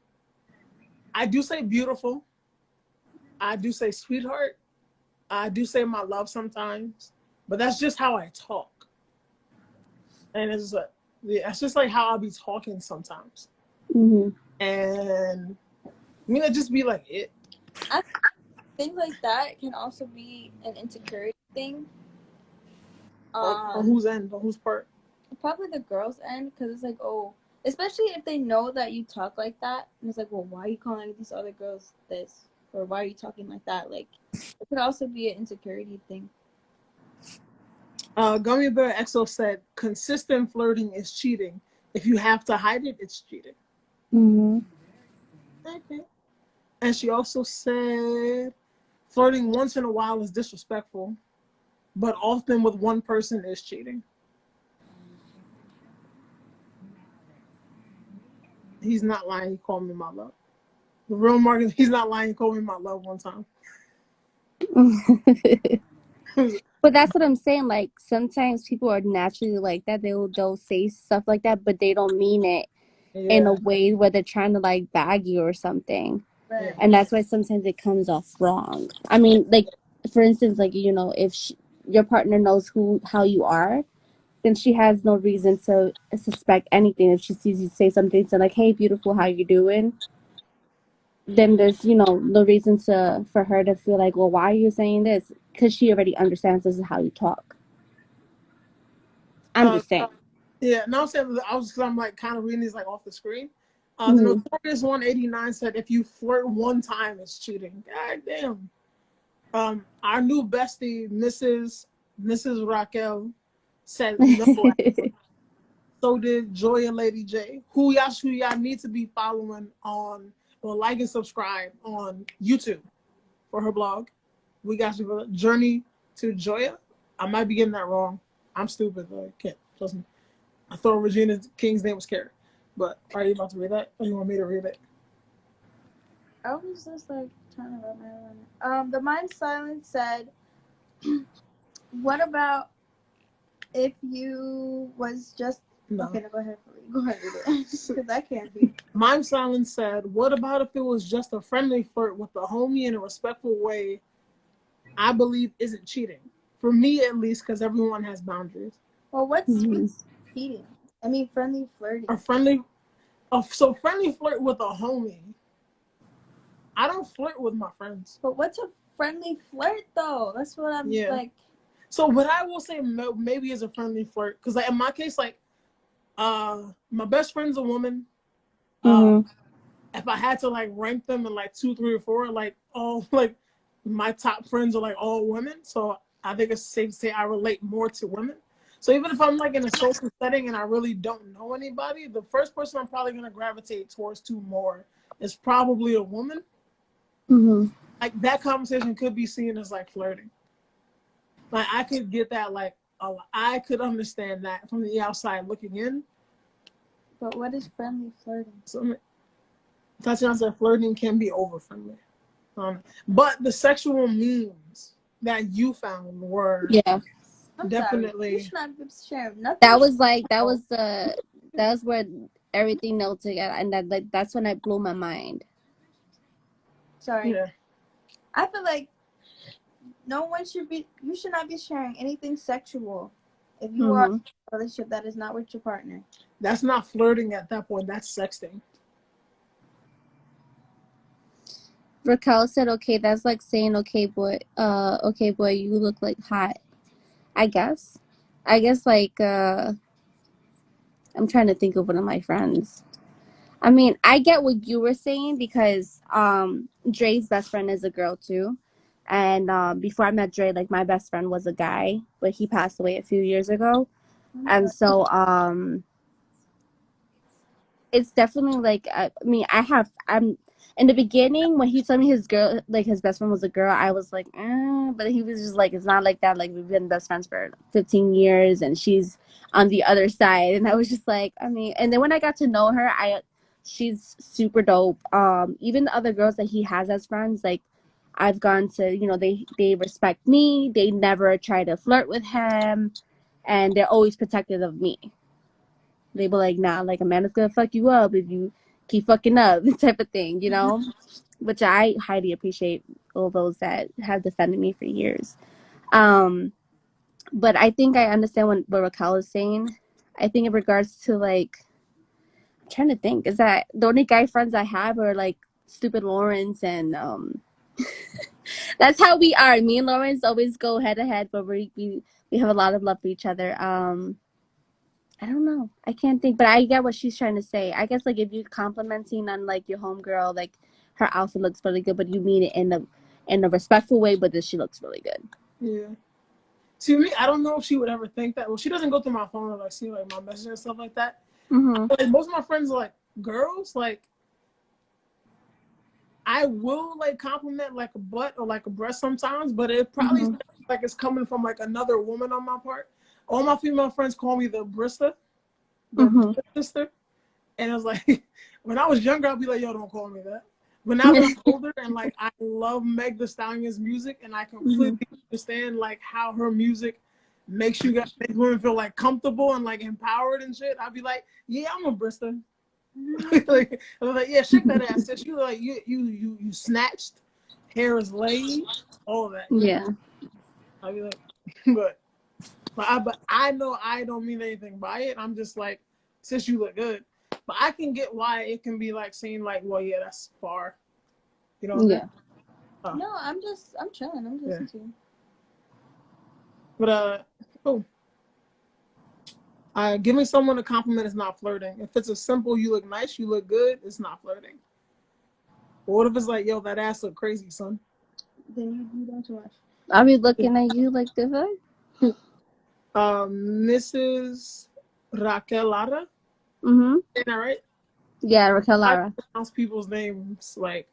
I do say beautiful. I do say sweetheart. I do say my love sometimes. But that's just how I talk. And it's like, yeah, it's just like how I'll be talking sometimes. Mm-hmm. And I mean, it just be like it. I think like that can also be an insecurity thing. On whose end? On whose part? Probably the girl's end, because it's like, oh, especially if they know that you talk like that, and it's like, well, why are you calling these other girls this, or why are you talking like that? Like, it could also be an insecurity thing. Gummy Bear XO said, consistent flirting is cheating. If you have to hide it, it's cheating. Mm-hmm. Okay. And she also said, flirting once in a while is disrespectful, but often with one person is cheating. He's not lying. He called me my love. The real Marcus, he's not lying. He called me my love one time. But that's what I'm saying. Like, sometimes people are naturally like that. They'll say stuff like that, but they don't mean it in a way where they're trying to like bag you or something. Right. And that's why sometimes it comes off wrong. I mean, like, for instance, like, you know, if your partner knows how you are, then she has no reason to suspect anything. If she sees you say something to like, hey, beautiful, how you doing? Then there's, you know, no reason for her to feel like, well, why are you saying this? Because she already understands this is how you talk. I'm just saying. Yeah, no, I'm saying I'm like kind of reading these like off the screen. The Mm-hmm. Notorious 189 said, if you flirt one time, it's cheating. God damn. Our new bestie, Mrs. Raquel, said no. So did Joy and Lady J, who y'all need to be following on, or like and subscribe on YouTube for her blog. We got you for Journey to Joya. I might be getting that wrong. I'm stupid. I can't. Trust me. I thought Regina King's name was Carrie. But are you about to read that? Or you want me to read it? I was just like trying to wrap my head around it. The Mind Silence said, what about if you was just... No. Okay, no, go ahead. Go ahead with it. Because I can't be. Mime Silence said, what about if it was just a friendly flirt with a homie in a respectful way? I believe isn't cheating. For me, at least, because everyone has boundaries. Well, what's cheating? I mean, friendly flirting. So friendly flirt with a homie. I don't flirt with my friends. But what's a friendly flirt, though? That's what I'm like. So what I will say maybe is a friendly flirt. Because like, in my case, like, my best friend's a woman. If I had to like rank them in like 2, 3, or 4, like all like my top friends are like all women. So I think it's safe to say I relate more to women. So even if I'm like in a social setting and I really don't know anybody, the first person I'm probably gonna gravitate towards to more is probably a woman. Like that conversation could be seen as like flirting. Like I could get that, like I could understand that from the outside looking in. But what is friendly flirting? So, Tatiana said flirting can be over friendly. But the sexual memes that you found were definitely. You should not be sharing nothing. That was where everything knelt together, and that's when I blew my mind. Sorry. Yeah. I feel like you should not be sharing anything sexual if you are in a relationship that is not with your partner. That's not flirting at that point. That's sexting. Raquel said, okay, that's like saying, okay, boy, you look like hot. I guess like, I'm trying to think of one of my friends. I mean, I get what you were saying because Dre's best friend is a girl too. And before I met Dre, like my best friend was a guy, but he passed away a few years ago. And so it's definitely like, I mean, I'm in the beginning when he told me his girl, like his best friend was a girl, I was like, but he was just like, it's not like that. Like, we've been best friends for 15 years and she's on the other side. And I was just like, I mean, and then when I got to know her, she's super dope. Even the other girls that he has as friends, like, I've gone to, you know, they respect me. They never try to flirt with him, and they're always protective of me. They were like, nah, like, a man is gonna fuck you up if you keep fucking up, type of thing, you know? Which I highly appreciate all those that have defended me for years. But I think I understand what Raquel is saying. I think in regards to, like, I'm trying to think, is that the only guy friends I have are, like, stupid Lawrence and, that's how we are. Me and Lawrence always go head to head, but we have a lot of love for each other. I don't know. I can't think, but I get what she's trying to say. I guess, like, if you're complimenting on, like, your homegirl, like, her outfit looks really good, but you mean it in a respectful way, but she looks really good. Yeah. See, me, I don't know if she would ever think that. Well, she doesn't go through my phone or, like, see, like, my messages and stuff like that. Mm-hmm. Like, most of my friends are, like, girls. Like, I will, like, compliment, like, a butt or, like, a breast sometimes, but it probably sounds like it's coming from, like, another woman on my part. All my female friends call me the Brista, the sister. And it was like, when I was younger, I'd be like, yo, don't call me that. But now that I'm older and, like, I love Meg Thee Stallion's music and I completely understand, like, how her music makes make women feel, like, comfortable and, like, empowered and shit, I'd be like, yeah, I'm a Brista. Like, I was like, yeah, shake that ass. Sis. You like you snatched, hair is laid, all of that. Yeah. I'd be like, but I know I don't mean anything by it. I'm just like, sis, you look good. But I can get why it can be like seen like, well, yeah, that's far. You know what Yeah. I mean? No, I'm chilling. I'm just listening to you. But giving someone a compliment is not flirting. If it's a simple, you look nice, you look good, it's not flirting. But what if it's like, yo, that ass look crazy, son? Then you don't too much. I'll be looking at you like this. Mrs. Raquel Lara. Mm-hmm. Isn't that right? Yeah, Raquel Lara. I pronounce people's names like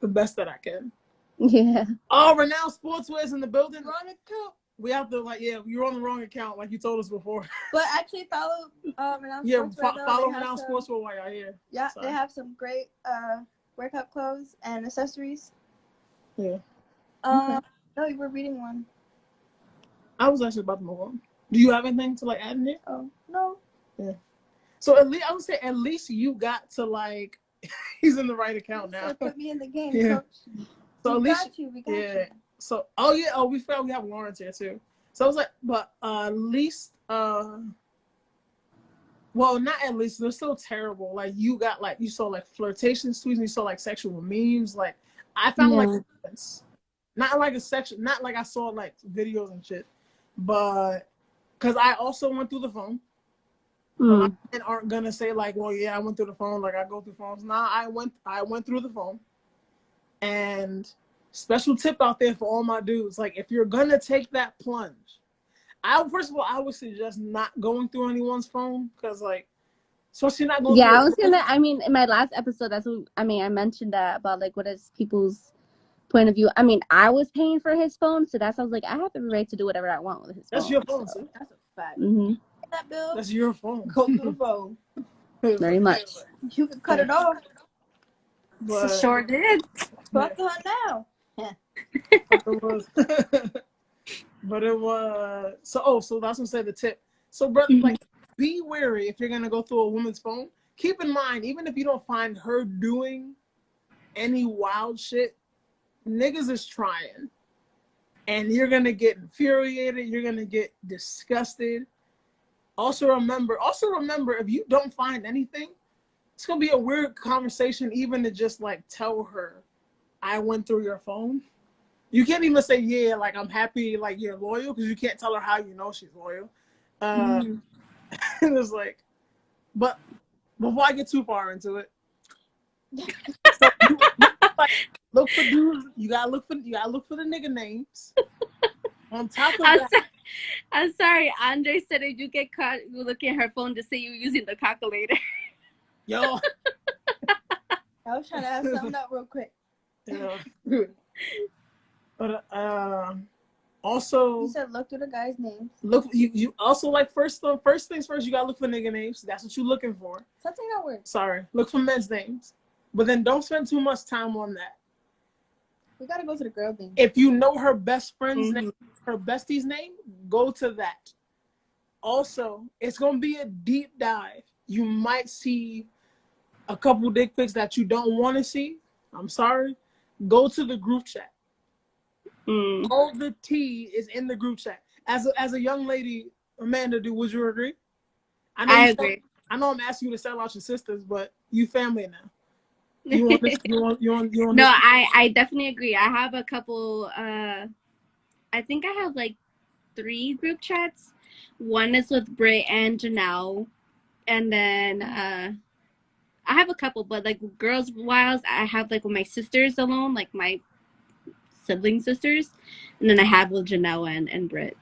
the best that I can. Yeah. Oh, Renowned Sportswear is in the building. Wrong account. We have to, like, yeah, you're on the wrong account, like you told us before. But actually, follow Renowned Yeah, Sportswear. follow Renowned Sportswear while you're here. Yeah, they have some great workout clothes and accessories. Yeah. No, you were reading one. I was actually about to move on. Do you have anything to, like, add in there? Oh, no. Yeah. So at least I would say at least you got to, like, he's in the right account now. So put me in the game, Yeah. coach. So we at least got you. So we forgot we have Lawrence here too. So I was like, but at least well, not at least, they're still terrible. Like, you got, like, you saw, like, flirtation tweets and you saw, like, sexual memes. Like, I found like not like a section, not like I saw, like, videos and shit, but because I also went through the phone. And aren't gonna say like, well, yeah, I went through the phone, like I go through phones. Nah, I went through the phone. And special tip out there for all my dudes, like, if you're gonna take that plunge, first of all, I would suggest not going through anyone's phone, because, like, especially not going. Yeah, I was gonna. I mean, in my last episode, that's what I mean. I mentioned that about, like, what is people's point of view. I mean, I was paying for his phone, so that's, I was like, I have the right to do whatever I want with his phone. That's your phone, so. That's a fact. Mm-hmm. That bill. That's your phone. Go through the phone. Very much. You can cut it off. But Sure did. Talk to her now. but it was so that's what I'm saying, the tip. So, brother, like, be wary if you're gonna go through a woman's phone. Keep in mind, even if you don't find her doing any wild shit, niggas is trying. And you're gonna get infuriated, you're gonna get disgusted. Also remember, if you don't find anything, it's gonna be a weird conversation even to just, like, tell her, I went through your phone. You can't even say, yeah, like, I'm happy, like, you're loyal, because you can't tell her how you know she's loyal. It's like, but before I get too far into it, so look for dudes. You gotta look for the nigga names. On top of that, I'm sorry. Andre said if you get caught looking at her phone, to say you're using the calculator. Yo. I was trying to ask something up real quick. Yeah. But also You said look through the guys' names. look. You also like first things first. You gotta look for nigga names. That's what you're looking for. Stop saying that word. Sorry. Look for men's names, but then don't spend too much time on that. We gotta go to the girl thing. If you know her best friend's name, her bestie's name, go to that. Also, it's gonna be a deep dive. You might see a couple dick pics that you don't want to see. I'm sorry. Go to the group chat. All the tea is in the group chat. As a young lady, Amanda, would you agree? I agree. I know I'm asking you to sell out your sisters, but you family now. You want this? You want No, this? I definitely agree. I have a couple. I think I have like 3 group chats. One is with Britt and Janelle, and then I have a couple, but like girls' wiles, I have like with my sisters alone, like my sibling sisters, and then I have with Janelle and Britt.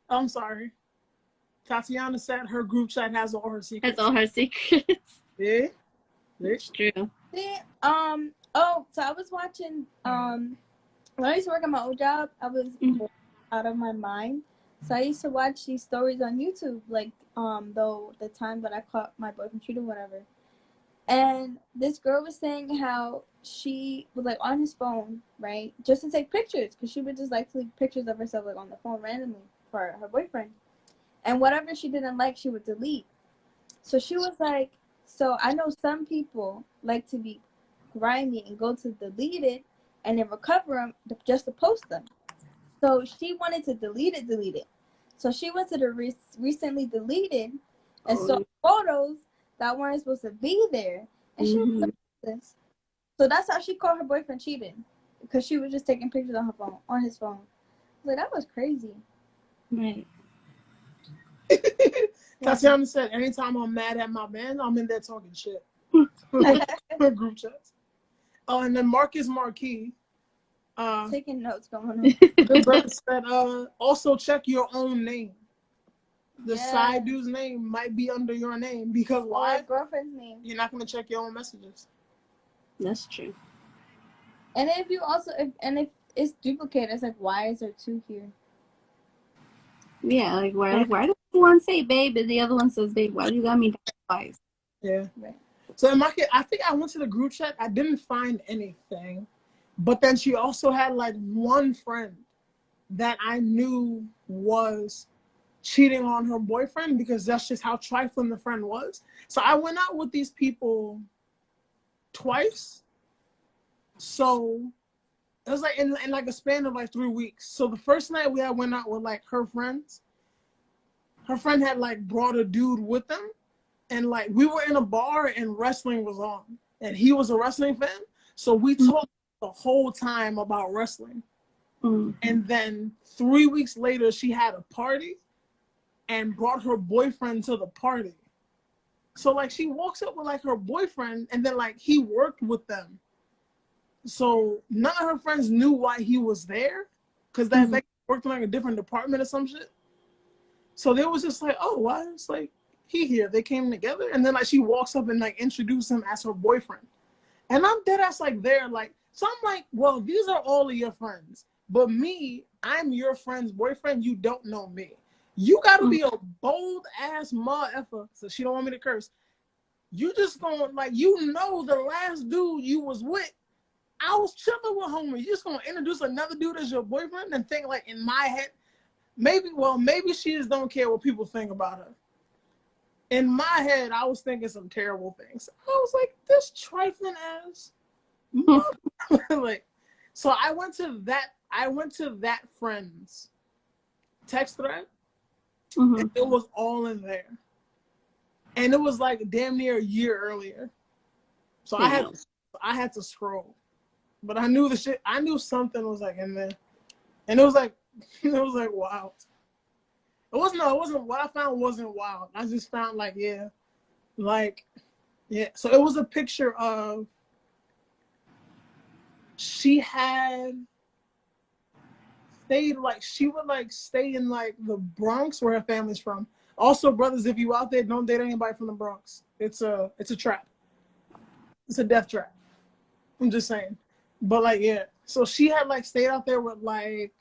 I'm sorry. Tatiana said her group chat has all her secrets. That's all her secrets. Yeah. It's true. See, so I was watching, when I used to work at my old job, I was out of my mind. So I used to watch these stories on YouTube, like, the time that I caught my boyfriend cheating, whatever. And this girl was saying how she was like on his phone, right, just to take pictures, because she would just like to take pictures of herself like on the phone randomly for her boyfriend. And whatever she didn't like, she would delete. So she was like, so I know some people like to be grimy and go to delete it and then recover them just to post them. So she wanted to delete it. So she went to the recently deleted and saw photos that weren't supposed to be there. And she was like, this. So that's how she caught her boyfriend cheating, because she was just taking pictures on her phone, on his phone. I was like, that was crazy. Right. Tatiana said, anytime I'm mad at my man, I'm in there talking shit. Group chats. Oh, and then Marcus Marquis. Taking notes going on. Good brother said, also check your own name. The side dude's name might be under your name, because why? Or girlfriend's name. You're not going to check your own messages. That's true. And if you also, if it's duplicated, it's like, why is there 2 here? Yeah, like why does one say babe and the other one says babe? Why do you got me twice? Yeah. Right. So in my case, I think I went to the group chat. I didn't find anything. But then she also had like one friend that I knew was cheating on her boyfriend, because that's just how trifling the friend was. So I went out with these people twice. So it was like in like a span of like 3 weeks. So the first night I went out with like her friends. Her friend had like brought a dude with them, and like we were in a bar and wrestling was on, and he was a wrestling fan. So we talked the whole time about wrestling. And then 3 weeks later, she had a party and brought her boyfriend to the party. So like she walks up with like her boyfriend, and then like he worked with them. So none of her friends knew why he was there, because they worked in like a different department or some shit. So they was just like, oh, why? It's like, he here. They came together. And then like she walks up and like introduced him as her boyfriend. And I'm dead ass like there, like, so I'm like, well, these are all of your friends. But me, I'm your friend's boyfriend. You don't know me. You got to be a bold ass motherfucker. So she don't want me to curse. You just gonna, like, you know, the last dude you was with, I was chilling with homie. You just gonna introduce another dude as your boyfriend and think like in my head, maybe she just don't care what people think about her. In my head, I was thinking some terrible things. I was like, this trifling ass. Like, so I went to that friend's text thread, and it was all in there. And it was like damn near a year earlier. So I had to scroll. But I knew something was like in there. And it was like wild. It wasn't what I found wasn't wild. I just found like, yeah. So it was a picture of, she had stayed, like, she would like stay in like the Bronx where her family's from, Also, brothers, if you out there, don't date anybody from the Bronx. It's a trap. It's a death trap. I'm just saying. But like, yeah. So she had like stayed out there with like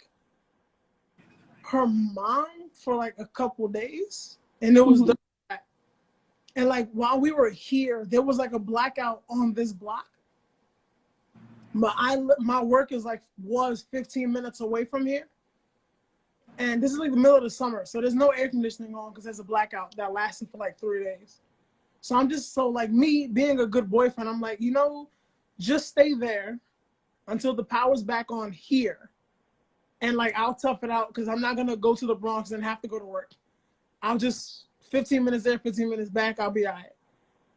her mom for like a couple days, and it was and like while we were here, there was like a blackout on this block. But my work is like was 15 minutes away from here, and this is like the middle of the summer, so there's no air conditioning on because there's a blackout that lasted for like 3 days. So I'm just so like me being a good boyfriend, I'm like, you know, just stay there until the power's back on here. And like, I'll tough it out because I'm not going to go to the Bronx and have to go to work. I'll just 15 minutes there, 15 minutes back. I'll be all right.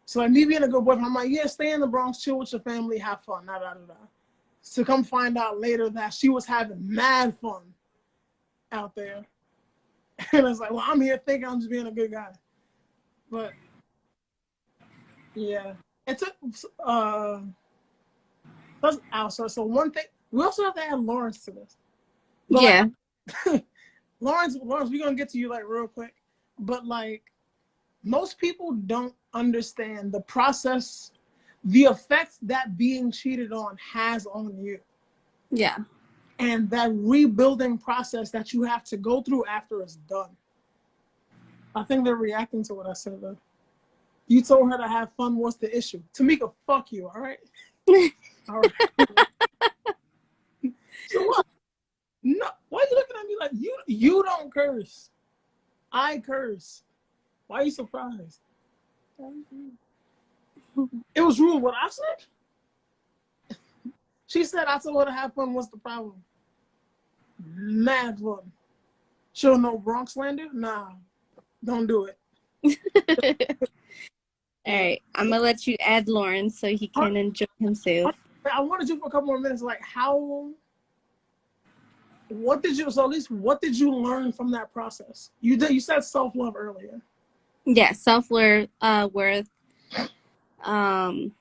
So like me being a good boyfriend, I'm like, yeah, stay in the Bronx, chill with your family, have fun. So come find out later that she was having mad fun out there. And it's like, well, I'm here thinking I'm just being a good guy. But yeah, it took that's outside. So one thing, we also have to add Lawrence to this. But Yeah. like, Lawrence, we're gonna get to you like real quick. But like, most people don't understand the process, the effects that being cheated on has on you. Yeah. And that rebuilding process that you have to go through after it's done. I think they're reacting to what I said though. You told her to have fun. What's the issue? Tamika, fuck you, all right? All right. So what? No, why are you looking at me like you don't curse? I curse. Why are you surprised? It was rude what I said. She said I told her to have fun. What's the problem? Mad fun. She'll know Bronx slander? Nah, don't do it. All right, I'm gonna let you add Lawrence so he can enjoy himself. I wanted you for a couple more minutes. Like, what did you learn from that process? You said self-love earlier. Yeah, self-worth, worth. I'm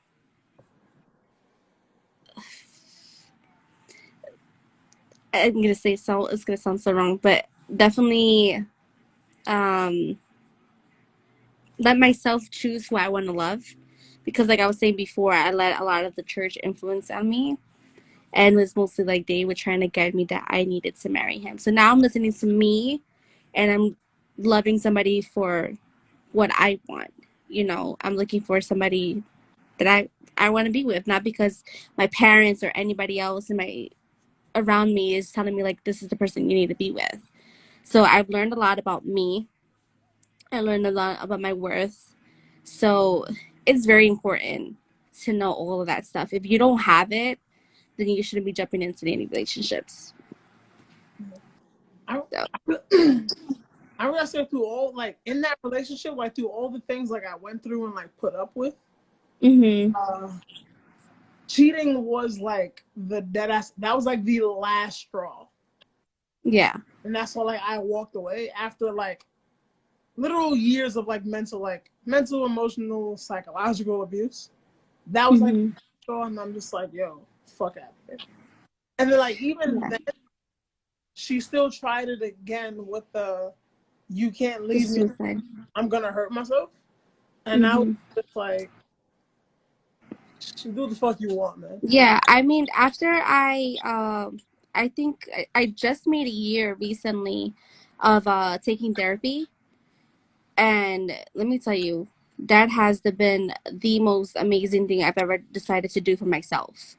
gonna say so. It's gonna sound so wrong, but definitely, let myself choose who I want to love, because like I was saying before, I let a lot of the church influence on me, and it was mostly like they were trying to guide me that I needed to marry him. So now I'm listening to me, and I'm loving somebody for what I want. You know, I'm looking for somebody that I want to be with, not because my parents or anybody else around me is telling me like this is the person you need to be with. So I've learned a lot about me. I learned a lot about my worth. So it's very important to know all of that stuff. If you don't have it, then you shouldn't be jumping into any relationships. I realized that through all, like, in that relationship, like, through all the things, like, I went through and, like, put up with, cheating was, like, that was, like, the last straw. Yeah. And that's why, like, I walked away after, like, literal years of, like, mental, emotional, psychological abuse. That was, like, the straw, and I'm just like, yo, fuck out of it. And then, like, even then, she still tried it again with the, you can't leave me, I'm gonna hurt myself. And I was just like, do what the fuck you want, man. Yeah, I mean, after I think I just made a year recently of taking therapy, and let me tell you, that has been the most amazing thing I've ever decided to do for myself.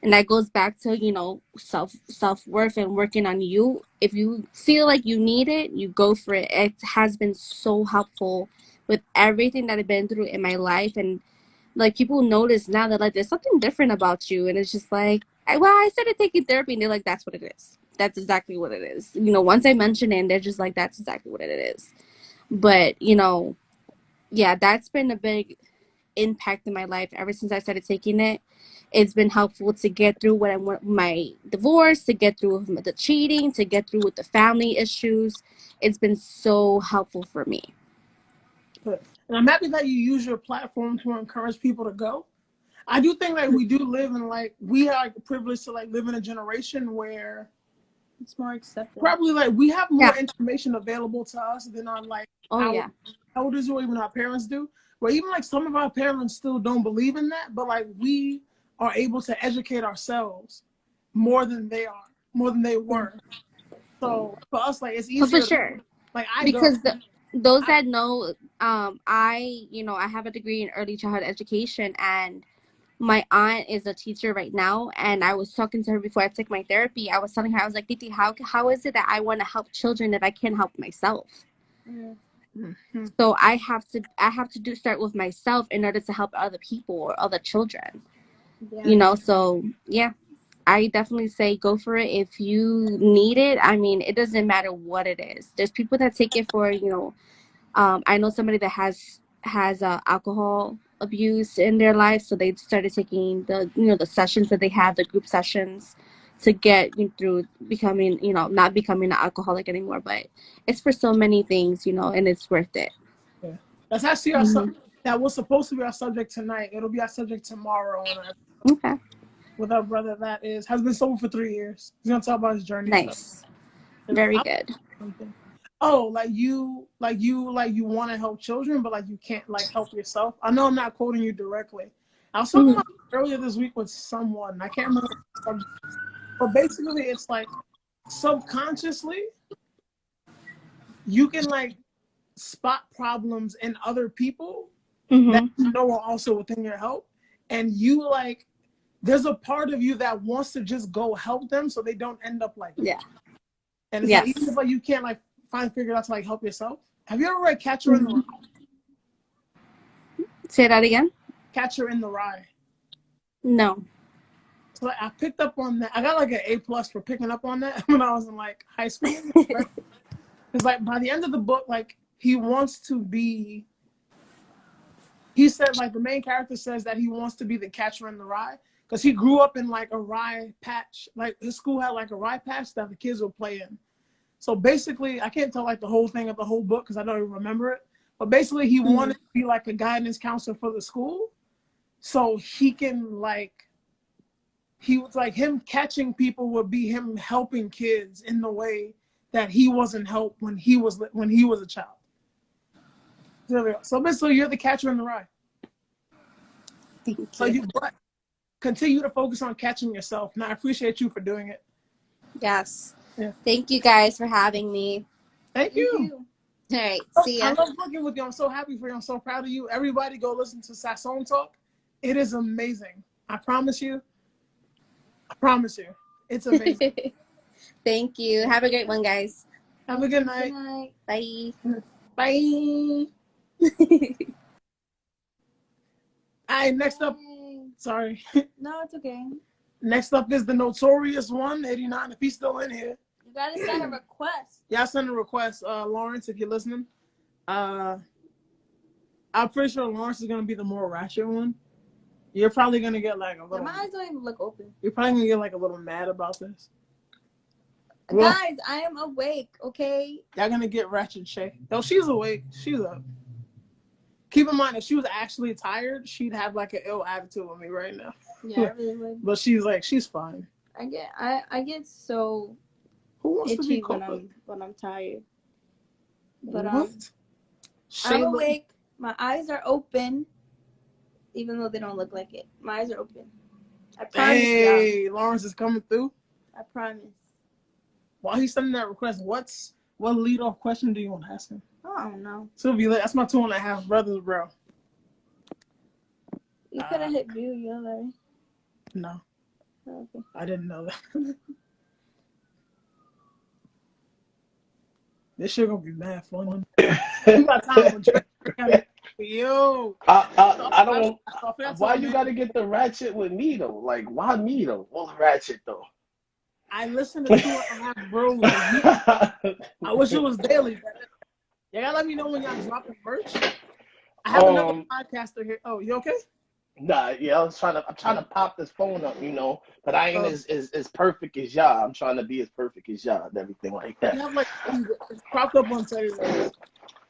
And that goes back to, you know, self-worth and working on you. If you feel like you need it, you go for it. It has been so helpful with everything that I've been through in my life. And like, people notice now that like there's something different about you. And it's just like, I started taking therapy, and they're like, that's what it is. That's exactly what it is. You know, once I mention it, they're just like, that's exactly what it is. But, you know, yeah, that's been a big impact in my life ever since I started taking it. It's been helpful to get through what I want, my divorce, to get through the cheating, to get through with the family issues. It's been so helpful for me. And I'm happy that you use your platform to encourage people to go. I do think like we do live in like, we are like privileged to like live in a generation where It's more accepted. Probably like we have more Yeah. information available to us than our like Oh our yeah. elders or even our parents do. Where even like some of our parents still don't believe in that, but like we are able to educate ourselves more than they are, more than they were. So for us, like it's Oh, for easier. sure. Like I don't. Because those that know, I I have a degree in early childhood education, and my aunt is a teacher right now, and I was talking to her before I took my therapy. I was telling her, I was like, Titi, how is it that I want to help children that I can't help myself? Mm-hmm. So I have to start with myself in order to help other people or other children. Yeah. So yeah, I definitely say go for it if you need it. I mean, it doesn't matter what it is. There's people that take it for, I know somebody that has alcohol abuse in their life, so they started taking the sessions that they have, the group sessions, to get through becoming, not becoming an alcoholic anymore. But it's for so many things, and it's worth it. Yeah. That's actually our that was supposed to be our subject tonight. It'll be our subject tomorrow on our Okay. with our brother that has been sober for 3 years. He's gonna talk about his journey. Nice. Very good. Oh, like you want to help children, but like you can't like help yourself. I know I'm not quoting you directly. I was talking about earlier this week with someone. I can't remember the subject, but basically it's like subconsciously you can like spot problems in other people that you know are also within your help, and you like there's a part of you that wants to just go help them so they don't end up like Yeah. And it's like even if like you can't like figure out to like help yourself. Have you ever read Catcher in the Rye? Say that again. Catcher in the Rye. No. So like, I picked up on that. I got like an A+ for picking up on that when I was in like high school. Because like by the end of the book, like he said like the main character says that he wants to be the catcher in the rye because he grew up in like a rye patch. Like his school had like a rye patch that the kids would play in. So basically, I can't tell like the whole thing of the whole book because I don't even remember it. But basically, he wanted to be like a guidance counselor for the school, so he can like he was like him catching people would be him helping kids in the way that he wasn't helped when he was a child. So basically, you're the catcher in the rye. Thank you. So but continue to focus on catching yourself, and I appreciate you for doing it. Yes. Yeah. Thank you guys for having me. Thank you. All right. See ya. I love working with you. I'm so happy for you. I'm so proud of you. Everybody go listen to Sasson Talk. It is amazing. I promise you. It's amazing. Thank you. Have a great one, guys. Have a good night. Bye. Bye. All right, next up. Sorry. No, it's okay. Next up is the notorious 189. If he's still in here. You gotta send a request. Yeah, send a request. Lawrence, if you're listening. I'm pretty sure Lawrence is gonna be the more ratchet one. You're probably gonna get like a little. My eyes don't even look open. You're probably gonna get like a little mad about this. Guys, I am awake, okay? Y'all gonna get ratchet Shay. No, she's awake. She's up. Keep in mind, if she was actually tired, she'd have like an ill attitude with me right now. Yeah, I really would. But she's fine. I get so Who wants to be itchy cold? when I'm tired. But What? I'm awake. My eyes are open, even though they don't look like it. My eyes are open. I promise. Hey, Lawrence is coming through. I promise. While he's sending that request, what lead-off question do you want to ask him? I don't know. Sylvie, that's my 2.5 brothers, bro. You could have hit view, you know that? No. Oh, okay. I didn't know that. This shit gonna be mad fun. You got time for yo. I don't. Why you gotta get the ratchet with me though? Like, why me though? What's ratchet though? I listened to 2.5 Bros. I wish it was daily. You gotta let me know when y'all dropping merch. I have another podcaster here. Oh, you okay? Nah, yeah, I'm trying to pop this phone up, but I ain't as perfect as y'all. I'm trying to be as perfect as y'all and everything like that. You have like it's propped up on Saturday.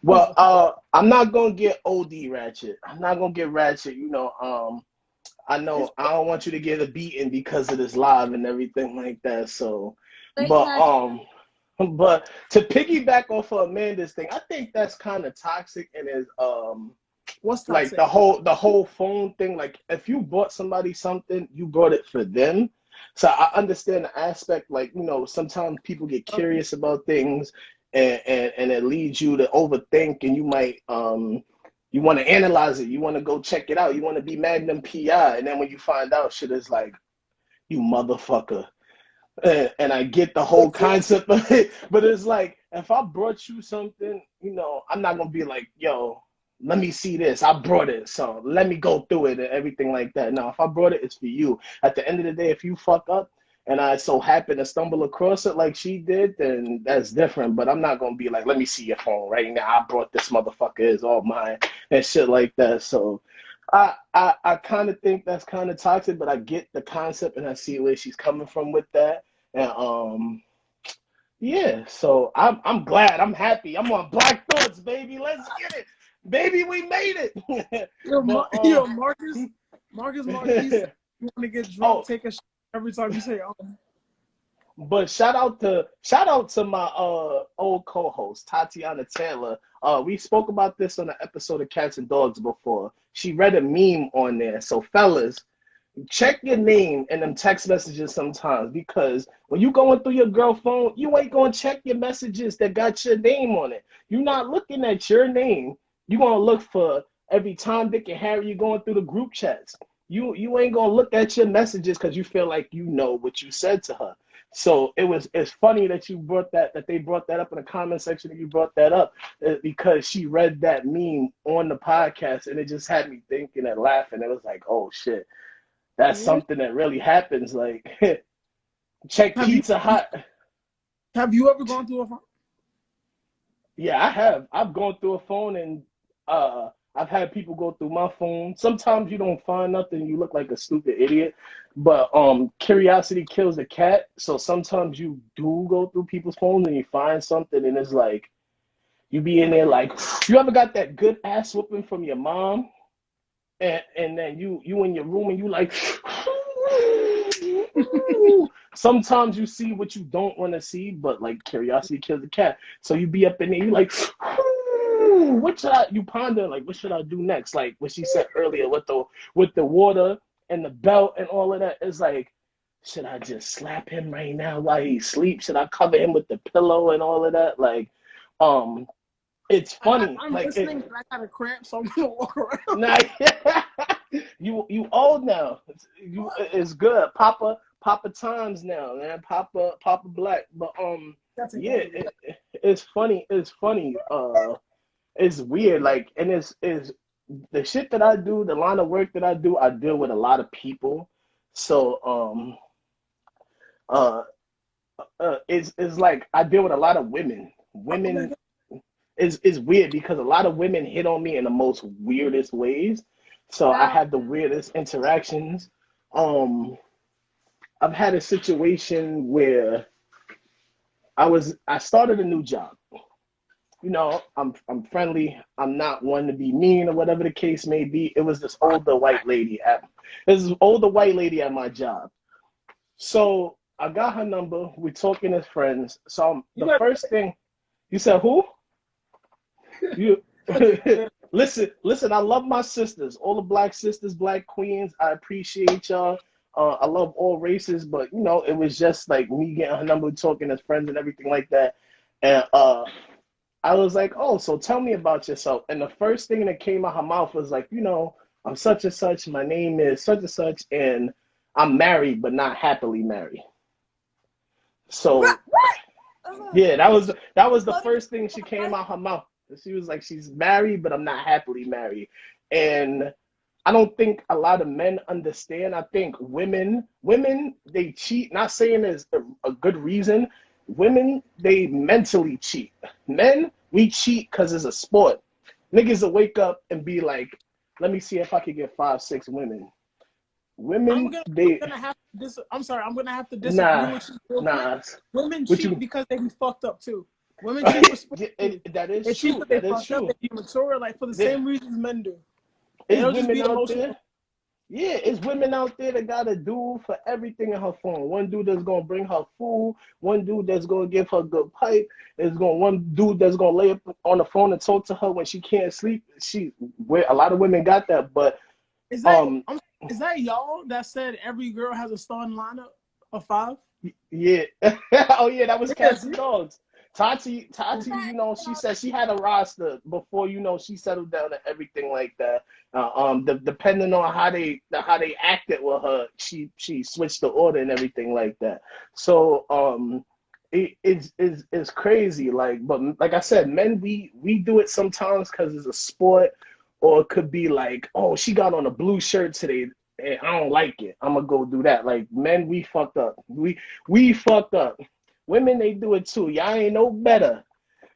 Well, I'm not gonna get OD ratchet. I'm not gonna get ratchet. I know I don't want you to get a beating because of this live and everything like that. So, but but to piggyback off of Amanda's thing, I think that's kind of toxic and is What's like toxic? the whole phone thing. Like if you bought somebody something, you bought it for them. So I understand the aspect, like, you know, sometimes people get curious about things and it leads you to overthink, and you might you want to analyze it, you want to go check it out, you want to be Magnum PI, and then when you find out shit is like, you motherfucker. And I get the whole concept of it, but it's like, if I brought you something, you know, I'm not gonna be like, yo, let me see this. I brought it, so let me go through it and everything like that. Now, if I brought it, it's for you. At the end of the day, if you fuck up and I so happen to stumble across it like she did, then that's different. But I'm not gonna be like, let me see your phone right now. I brought this motherfucker, it's all mine and shit like that. So I kind of think that's kind of toxic, but I get the concept and I see where she's coming from with that. And yeah, so I'm glad, I'm happy, I'm on Black Thoughts, baby. Let's get it, baby. We made it. Yo, But, yo, Marcus, you want to get drunk? oh, Take a shot every time you say, "Oh." but shout out to my old co-host Tatiana Taylor. We spoke about this on an episode of Cats and Dogs before. She read a meme on there. So fellas, check your name in them text messages sometimes, because when you going through your girl phone, you ain't gonna check your messages that got your name on it. You're not looking at your name. You're gonna look for every Tom, Dick, and Harry you going through the group chats. You ain't gonna look at your messages because you feel like you know what you said to her. So it's funny that you brought that they brought that up in the comment section, that you brought that up, because she read that meme on the podcast, and it just had me thinking and laughing. It was like, oh shit, that's something that really happens. Like, check Pizza Hut. Have you ever gone through a phone? Yeah, I have. I've gone through a phone, and I've had people go through my phone. Sometimes you don't find nothing, you look like a stupid idiot. But curiosity kills a cat. So sometimes you do go through people's phones and you find something, and it's like, you be in there like, you ever got that good ass whooping from your mom? And then you in your room and you like, sometimes you see what you don't want to see, but like, curiosity kills the cat. So you be up in there, you like, what should you ponder, like, what should I do next? Like what she said earlier with the water and the belt and all of that. It's like, should I just slap him right now while he sleeps? Should I cover him with the pillow and all of that? Like, it's funny. I'm like, listening, but I got a cramp, so I'm gonna walk around. Nah, you old now. It's good. Papa times now, man. Papa Black. But yeah, it's funny. It's funny. It's weird. Like, and it's the shit that I do, the line of work that I do. I deal with a lot of people, so it's like I deal with a lot of women. Women is weird because a lot of women hit on me in the most weirdest ways. So I have the weirdest interactions. I've had a situation where I started a new job. You know, I'm friendly. I'm not one to be mean or whatever the case may be. It was this older white lady at my job. So I got her number. We're talking as friends. So the first thing, you said who? You listen. I love my sisters, all the black sisters, black queens. I appreciate y'all. I love all races, but you know, it was just like me getting her number, talking as friends and everything like that. And I was like, oh, so tell me about yourself. And the first thing that came out her mouth was like, you know, I'm such and such. My name is such and such, and I'm married, but not happily married. So yeah, that was the first thing she came out her mouth. She was like, she's married, but I'm not happily married. And I don't think a lot of men understand. I think women, they cheat. Not saying there's a good reason. Women, they mentally cheat. Men, we cheat because it's a sport. Niggas will wake up and be like, let me see if I can get 5, 6 women. Women, I'm gonna have to disagree with you. Women cheat because they be fucked up too. Women cheat for sport. That is they cheat true. They That is fucked true. up. They be mature, like for the same reasons men do. Is women out there? Yeah, it's women out there that got a dude for everything in her phone. One dude that's gonna bring her food, one dude that's gonna give her good pipe, one dude that's gonna lay up on the phone and talk to her when she can't sleep. Where a lot of women got that, but Is that is that y'all that said every girl has a starting lineup of 5? yeah. Oh yeah, that was Yes. Cassie Dogs. Tati, you know, she said she had a roster before, you know, she settled down and everything like that. Depending on how they acted with her, she switched the order and everything like that. So it's crazy. Like, but like I said, men we do it sometimes because it's a sport, or it could be like, oh, she got on a blue shirt today. And I don't like it. I'm gonna go do that. Like, men, we fucked up. We fucked up. Women, they do it too. Y'all ain't no better.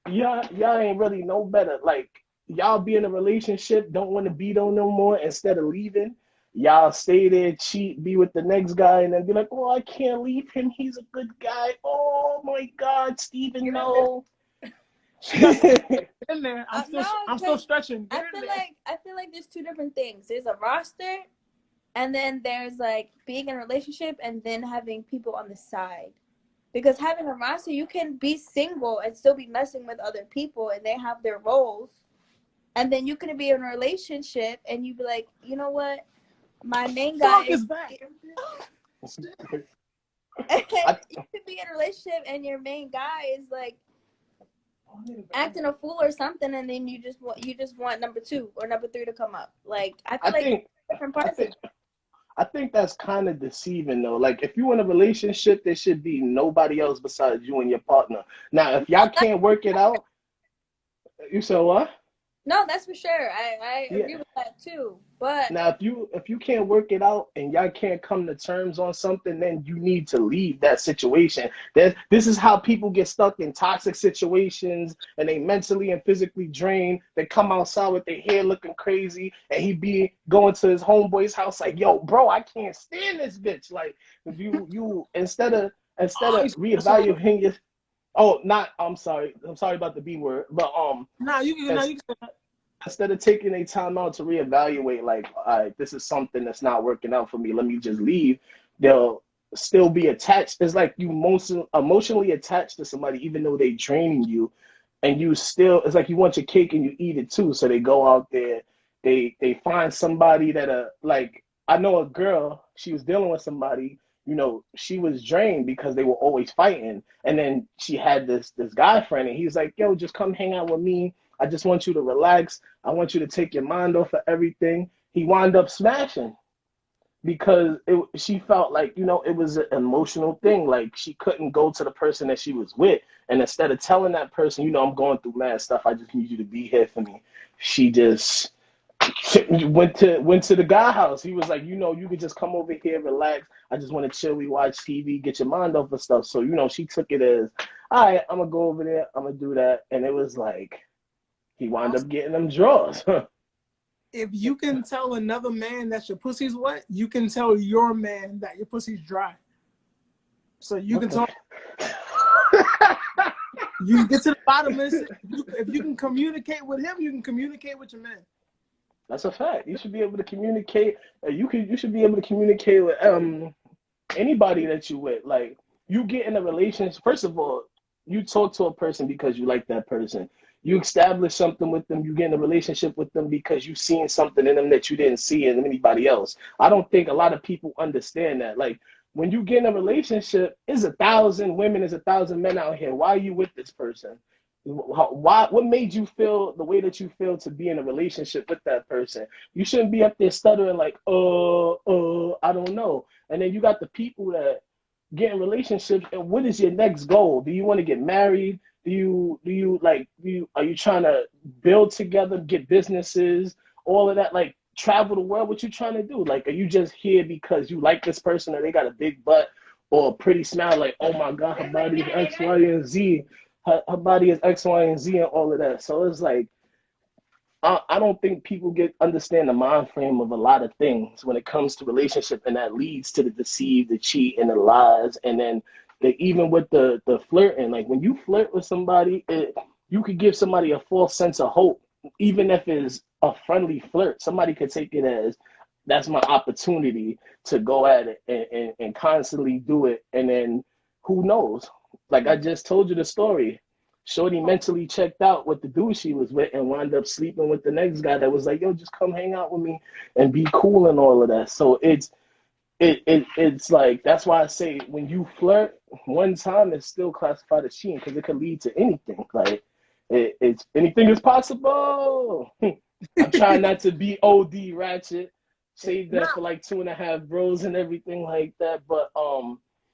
Y'all ain't really no better. Like, y'all be in a relationship, don't want to be there no more. Instead of leaving, y'all stay there, cheat, be with the next guy, and then be like, oh, I can't leave him. He's a good guy. Oh my God, Steven, no. She got in there. I'm still stretching. I feel like there's two different things. There's a roster, and then there's like being in a relationship and then having people on the side. Because having a roster, you can be single and still be messing with other people, and they have their roles. And then you can be in a relationship and you be like, you know what? My main guy is back. You could be in a relationship and your main guy is like acting a fool or something, and then you just want number 2 or number 3 to come up. Like, I feel like different parts. I think that's kind of deceiving though. Like, if you're in a relationship, there should be nobody else besides you and your partner. Now, if y'all can't work it out, you said what? No, that's for sure. I agree with that too. But now, if you can't work it out and y'all can't come to terms on something, then you need to leave that situation. This is how people get stuck in toxic situations, and they mentally and physically drained. They come outside with their hair looking crazy, and he be going to his homeboy's house like, "Yo, bro, I can't stand this bitch." Like, if you instead of reevaluating your I'm sorry about the B word, but instead of taking a time out to reevaluate, like, all right, this is something that's not working out for me, let me just leave, they'll still be attached. It's like you emotionally attached to somebody, even though they draining you, and it's like you want your cake and you eat it too. So they go out there, they find somebody that like, I know a girl, she was dealing with somebody, you know, she was drained because they were always fighting. And then she had this guy friend, and he's like, yo, just come hang out with me. I just want you to relax. I want you to take your mind off of everything. He wound up smashing because she felt like, you know, it was an emotional thing. Like, she couldn't go to the person that she was with. And instead of telling that person, you know, I'm going through mad stuff, I just need you to be here for me, she just went to the guy house. He was like, you know, you could just come over here, relax. I just want to chill. We watch TV, get your mind off of stuff. So, you know, she took it as, all right, I'm going to go over there. I'm going to do that. And it was like, he wound up getting them draws. If you can tell another man that your pussy's wet, you can tell your man that your pussy's dry. So you can talk. You can get to the bottom of it. If you can communicate with him, you can communicate with your man. That's a fact. You should be able to communicate. You should be able to communicate with anybody that you with. Like, you get in a relationship. First of all, you talk to a person because you like that person. You establish something with them. You get in a relationship with them because you've seen something in them that you didn't see in anybody else. I don't think a lot of people understand that. Like, when you get in a relationship, there's 1,000 women, there's 1,000 men out here. Why are you with this person? What made you feel the way that you feel to be in a relationship with that person? You shouldn't be up there stuttering like, I don't know. And then you got the people that get in relationships, and what is your next goal? Do you want to get married? Are you trying to build together, get businesses, all of that, like travel the world? What you trying to do? Like, are you just here because you like this person, or they got a big butt or a pretty smile? Like, oh my God, her body is X, Y, and Z. Her body is X, Y, and Z, and all of that. So it's like, I don't think people understand the mind frame of a lot of things when it comes to relationship, and that leads to the deceive, the cheat, and the lies. And then even with the flirting, like when you flirt with somebody, you could give somebody a false sense of hope, even if it's a friendly flirt. Somebody could take it as, that's my opportunity to go at it and constantly do it. And then who knows? Like I just told you the story. Shorty mentally checked out with the dude she was with and wound up sleeping with the next guy that was like, yo, just come hang out with me and be cool and all of that. So it's like, that's why I say when you flirt one time, it's still classified as cheating because it could lead to anything. Like it's anything is possible. I'm trying not to be OD ratchet. Save that for like 2.5 bros and everything like that. But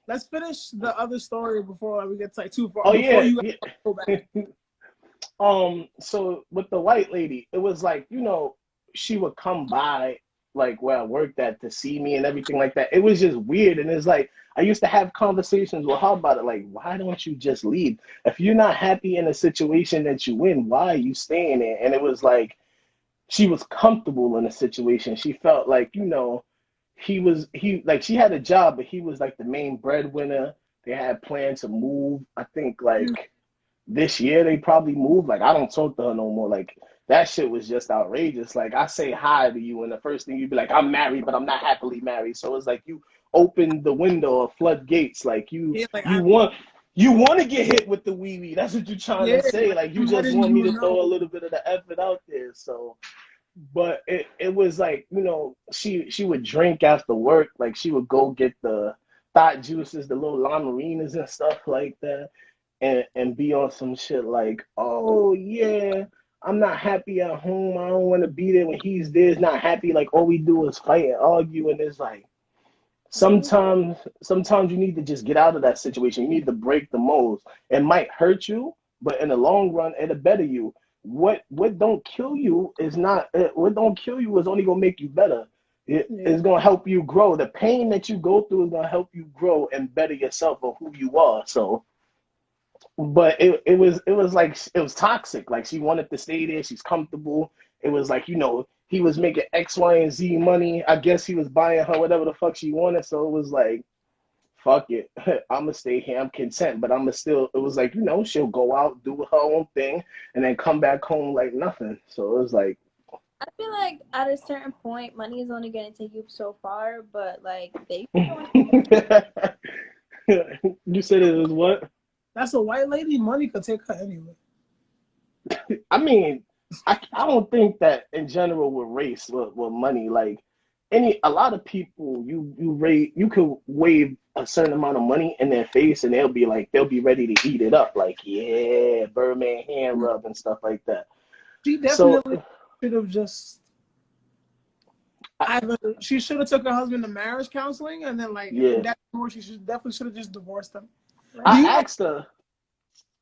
let's finish the other story before we get like too far. Oh before yeah, go back. So with the white lady, it was like, she would come by like where I worked at to see me and everything like that. It was just weird. And it's like, I used to have conversations with her about it. Like, why don't you just leave? If you're not happy in a situation that you in, why are you staying there? And it was like, she was comfortable in a situation. She felt like, she had a job, but he was like the main breadwinner. They had planned to move. I think like this year they probably moved. Like I don't talk to her no more. Like that shit was just outrageous. Like I say hi to you, and the first thing you'd be like, I'm married, but I'm not happily married. So it's like you open the window of floodgates. Like you want to get hit with the wee wee. That's what you're trying to say. Like you just want me to throw a little bit of the effort out there. So, but it was like, she would drink after work. Like she would go get the thought juices, the little lamarinas and stuff like that. And be on some shit like, oh yeah, I'm not happy at home. I don't want to be there when he's there. It's not happy. Like all we do is fight and argue. And it's like, sometimes you need to just get out of that situation. You need to break the molds. It might hurt you, but in the long run, it'll better you. What don't kill you is only gonna make you better. It's gonna help you grow. The pain that you go through is gonna help you grow and better yourself or who you are. So. But it was toxic. Like she wanted to stay there. She's comfortable. It was like, he was making X, Y, and Z money. I guess he was buying her whatever the fuck she wanted. So it was like, fuck it. I'ma stay here. I'm content. But it was like, she'll go out, do her own thing, and then come back home like nothing. So it was like, I feel like at a certain point, money is only gonna take you so far, but like they You said it was what? That's a white lady. Money could take her anywhere. I mean, I don't think that in general with race, with money, like a lot of people, you could wave a certain amount of money in their face and they'll be ready to eat it up. Like, yeah, Birdman hand rub and stuff like that. She definitely should have just she should have took her husband to marriage counseling and then that divorce, she should have just divorced him. I asked her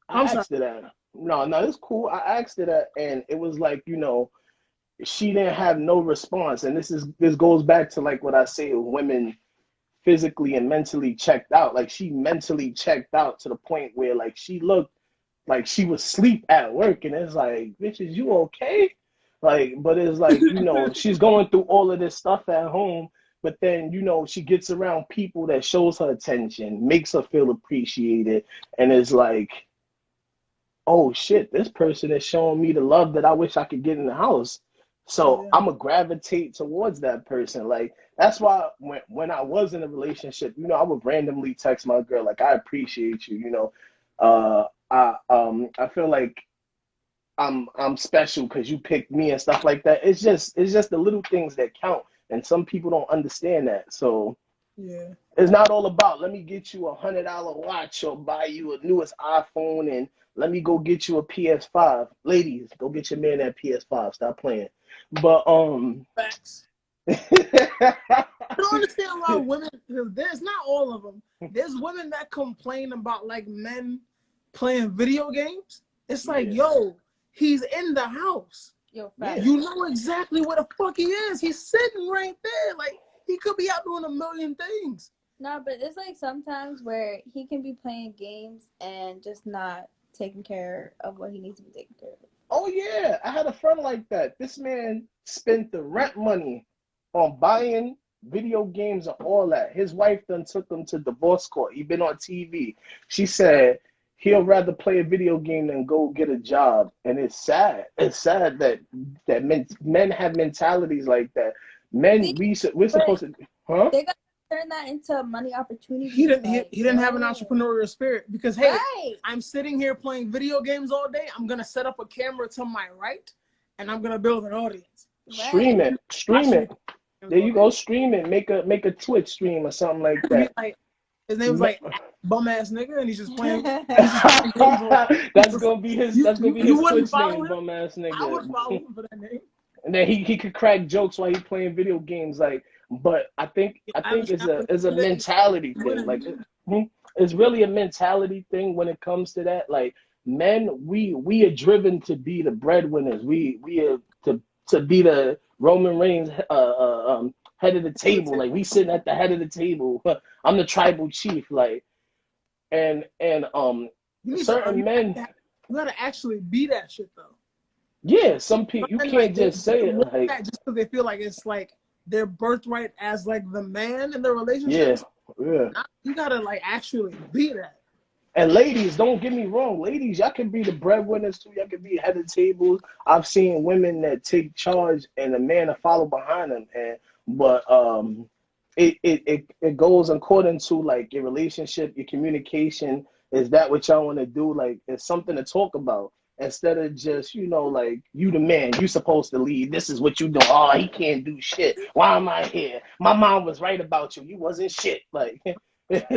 that. No, it's cool. I asked her that, and it was like, she didn't have no response. And this goes back to like what I say, women physically and mentally checked out. Like she mentally checked out to the point where like she looked like she was asleep at work, and it's like, bitch, is you okay? Like, but it's like, she's going through all of this stuff at home. But then, she gets around people that shows her attention, makes her feel appreciated, and is like, oh shit, this person is showing me the love that I wish I could get in the house. So I'm going to gravitate towards that person. Like, that's why when I was in a relationship, I would randomly text my girl, like, I appreciate you, I feel like I'm special because you picked me and stuff like that. It's just the little things that count. And some people don't understand that. So it's not all about, let me get you $100 watch or buy you a newest iPhone and let me go get you a PS5. Ladies, go get your man that PS5. Stop playing. But facts. I don't understand why women, there's not all of them. There's women that complain about like men playing video games. It's like, yo, he's in the house. Yo, facts. You know exactly where the fuck he is. He's sitting right there. Like, he could be out doing a million things. No, but it's like sometimes where he can be playing games and just not taking care of what he needs to be taking care of. Oh, yeah. I had a friend like that. This man spent the rent money on buying video games and all that. His wife done took him to divorce court. He been on TV. She said he'll rather play a video game than go get a job. And it's sad. It's sad that men have mentalities like that. Men, See, we're but supposed to, huh? they got to turn that into money opportunities. He didn't. like, He didn't have an yo. entrepreneurial spirit because hey, Right. I'm sitting here playing video games all day. I'm gonna set up a camera to my right, and I'm gonna build an audience. Stream it, stream it. There you go, stream it. Make a Twitch stream or something like that. Like, his name was like bum ass nigga, and he's just playing. That's gonna be his. That's gonna be his Twitch name, him? bum ass nigga. I would follow him for that name. And then he could crack jokes while he's playing video games, like. But I think it's a mentality thing. Like, it's really a mentality thing when it comes to that. Like, men, we are driven to be the breadwinners. We are to be the Roman Reigns head of the table. Like, we sitting at the head of the table. I'm the tribal chief. Like, and certain men. You gotta actually be that shit though. Yeah, some people you can't just say it like just because they feel like it's like their birthright as like the man in the relationship. Yeah. You gotta like actually be that. And ladies, don't get me wrong. Ladies, y'all can be the breadwinners too. Y'all can be head of tables. I've seen women that take charge and a man to follow behind them. But it goes according to like your relationship, your communication. Is that what y'all want to do? Like, it's something to talk about. Instead of just, like, you the man, you supposed to lead. This is what you do. Oh, he can't do shit. Why am I here? My mom was right about you. You wasn't shit. Like,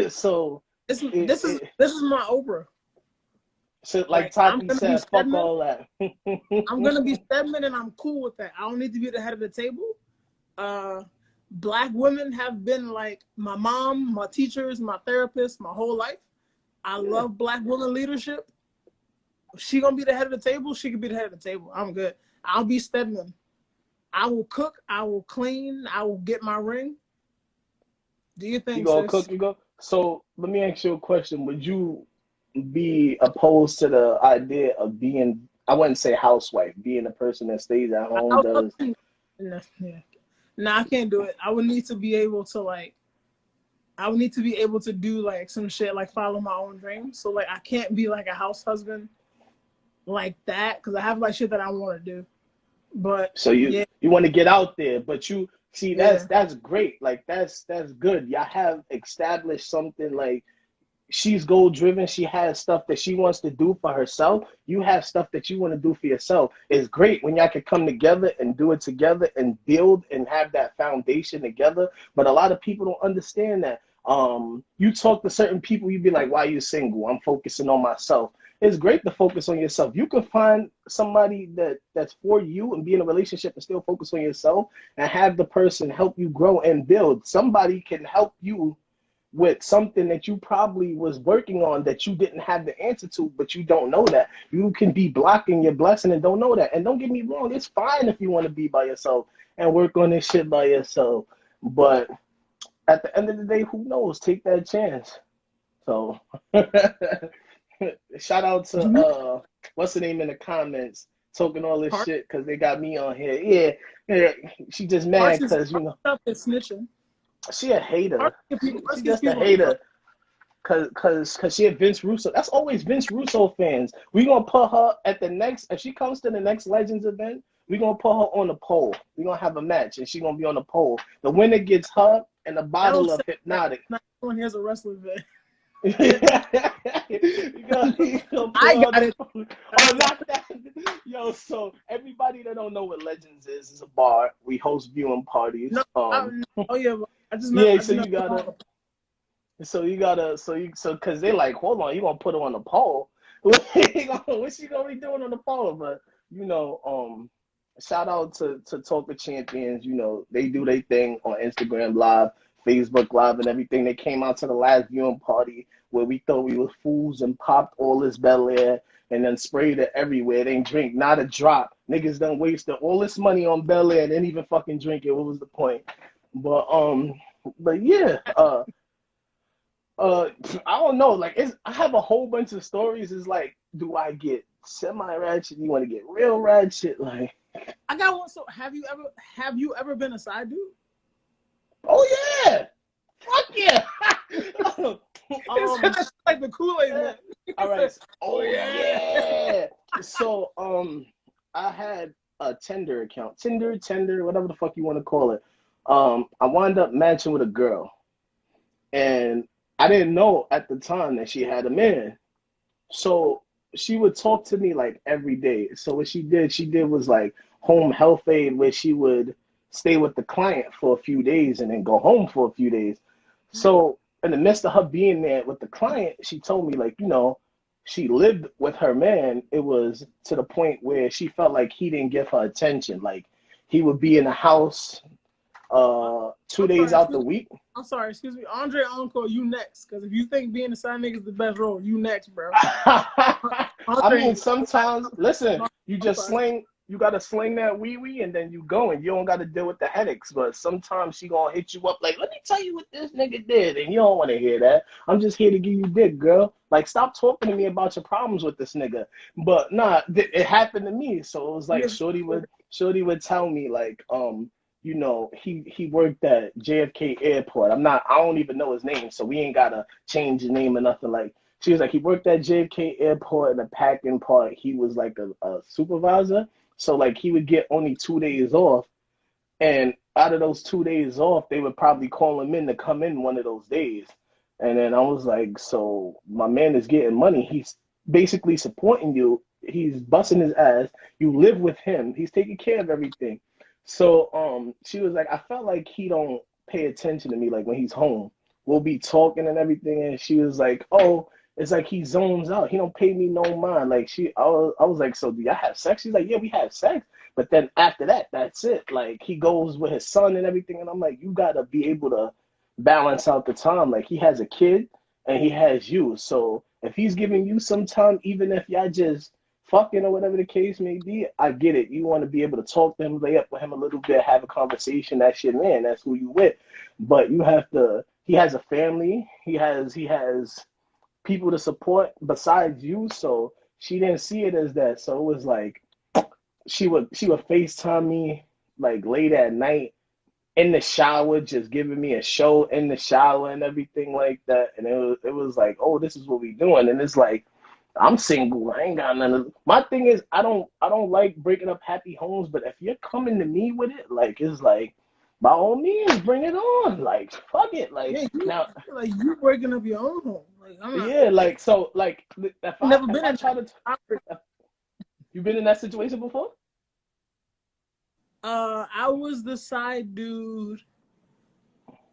so this is my Oprah. So like Tati said, fuck all that. I'm gonna be Stedman, and I'm cool with that. I don't need to be the head of the table. Black women have been like my mom, my teachers, my therapist, my whole life. I love Black women leadership. If she gonna be the head of the table, she can be the head of the table. I'm good. I'll be Stedman. I will cook. I will clean. I will get my ring. Do you think? You gonna cook? You go. So let me ask you a question. Would you be opposed to the idea of being? I wouldn't say housewife, being a person that stays at home. No, I can't do it. I would need to be able to do like some shit, like follow my own dreams. So like I can't be like a house husband like that because I have like shit that I want to do. But so you want to get out there, but you see that's great. Like that's good. Y'all have established something. Like she's goal driven. She has stuff that she wants to do for herself. You have stuff that you want to do for yourself. It's great when y'all can come together and do it together and build and have that foundation together. But a lot of people don't understand that. You talk to certain people, you be like, why are you single? I'm focusing on myself. It's great to focus on yourself. You can find somebody that's for you and be in a relationship and still focus on yourself and have the person help you grow and build. Somebody can help you with something that you probably was working on that you didn't have the answer to, but you don't know that. You can be blocking your blessing and don't know that. And don't get me wrong, it's fine if you want to be by yourself and work on this shit by yourself. But at the end of the day, who knows? Take that chance. So shout out to what's the name in the comments talking all this shit because they got me on here. Yeah, she just mad because snitching. She a hater. She's just a hater. Cause she a Vince Russo. That's always Vince Russo fans. We gonna put her at the next. If she comes to the next Legends event, we gonna put her on the pole. We gonna have a match, and she gonna be on the pole. The winner gets her and a bottle of Hypnotic. Here's a wrestling event. I got it. Oh, not that. Yo, so everybody that don't know what Legends is a bar. We host viewing parties. Oh yeah, so because they like, hold on, you gonna put her on the pole? What's she gonna be doing on the pole? But shout out to Talk the Champions. They do their thing on Instagram Live, Facebook Live, and everything. They came out to the last viewing party where we thought we were fools and popped all this Bel Air and then sprayed it everywhere. They ain't drink not a drop. Niggas done wasted all this money on Bel Air and didn't even fucking drink it. What was the point? But yeah, I don't know. Like, I have a whole bunch of stories. It's like, do I get semi-ratchet? You want to get real ratchet? Like, I got one. So, have you ever been a side dude? Oh yeah, fuck yeah. It's like the Kool-Aid man. All right. Oh yeah. So I had a Tinder account, Tinder, whatever the fuck you want to call it. I wound up matching with a girl, and I didn't know at the time that she had a man. So she would talk to me like every day. So what she did was like home health aid, where she would stay with the client for a few days and then go home for a few days. So in the midst of her being there with the client, she told me like, she lived with her man. It was to the point where she felt like he didn't give her attention. Like he would be in the house 2 days out the week. I'm sorry, excuse me. Andre Encore, you next. Because if you think being a side nigga is the best role, you next, bro. I mean, sometimes, listen, you just sorry. sling, you got to sling that wee and then you go and you don't got to deal with the headaches. But sometimes she going to hit you up like, let me tell you what this nigga did. And you don't want to hear that. I'm just here to give you dick, girl. Like, stop talking to me about your problems with this nigga. But nah, it happened to me. So it was like, Shorty would tell me like, he worked at JFK Airport. I don't even know his name, so we ain't gotta change his name or nothing. Like she was like, he worked at JFK Airport in the packing part. He was like a supervisor. So like he would get only 2 days off. And out of those 2 days off, they would probably call him in to come in one of those days. And then I was like, so my man is getting money. He's basically supporting you. He's busting his ass. You live with him. He's taking care of everything. So she was like, I felt like he don't pay attention to me like when he's home. We'll be talking and everything, and she was like, oh, it's like he zones out. He don't pay me no mind. Like I was like, so do y'all have sex? She's like, yeah, we have sex. But then after that, that's it. Like he goes with his son and everything, and I'm like, you gotta be able to balance out the time. Like he has a kid and he has you. So if he's giving you some time, even if y'all just fucking or whatever the case may be, I get it. You want to be able to talk to him, lay up with him a little bit, have a conversation. That's your man. That's who you with. But you have to. He has a family. He has people to support besides you. So she didn't see it as that. So it was like she would FaceTime me like late at night in the shower, just giving me a show in the shower and everything like that. And it was like, oh, this is what we doing. And it's like, I'm single. I ain't got none of. My thing is, I don't like breaking up happy homes. But if you're coming to me with it, like it's like, by all means, bring it on. Like fuck it. Like Yeah, now, like you breaking up your own home. Like I'm not. yeah. Like so. Like if Never I been in. try to. You been in that situation before? I was the side dude.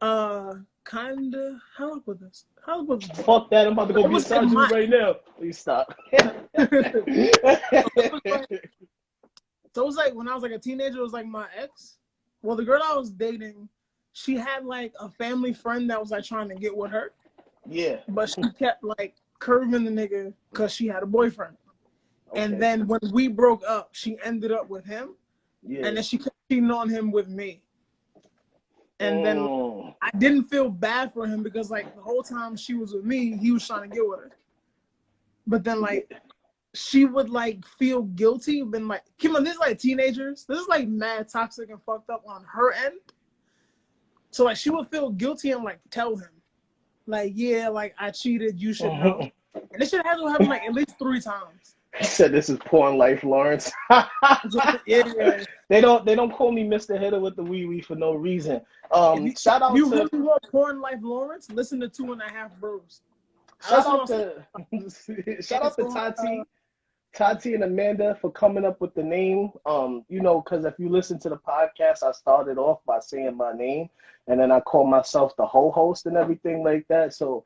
Kinda. How do I put this? Fuck that! I'm about to go be a side dude right now. Please stop. So it was like when I was like a teenager, it was like my ex. Well, the girl I was dating, she had like a family friend that was like trying to get with her. Yeah. But she kept like curving the nigga because she had a boyfriend. Okay. And then when we broke up, she ended up with him. Yeah. And then she kept cheating on him with me. And then I didn't feel bad for him because like the whole time she was with me, he was trying to get with her. But then like she would like feel guilty, been like, Kim, this is like teenagers. This is like mad toxic and fucked up on her end. So like she would feel guilty and like tell him, like, yeah, like I cheated, you should know. And this shit has to happen like at least 3 times. I said this is porn life, Lawrence. Yeah. They don't call me Mr. Hitter with the wee for no reason. Shout out you to really want porn life, Lawrence? Listen to 2.5 Bros. Shout out to Tati and Amanda for coming up with the name. Because if you listen to the podcast, I started off by saying my name, and then I call myself the hoe host and everything like that. So,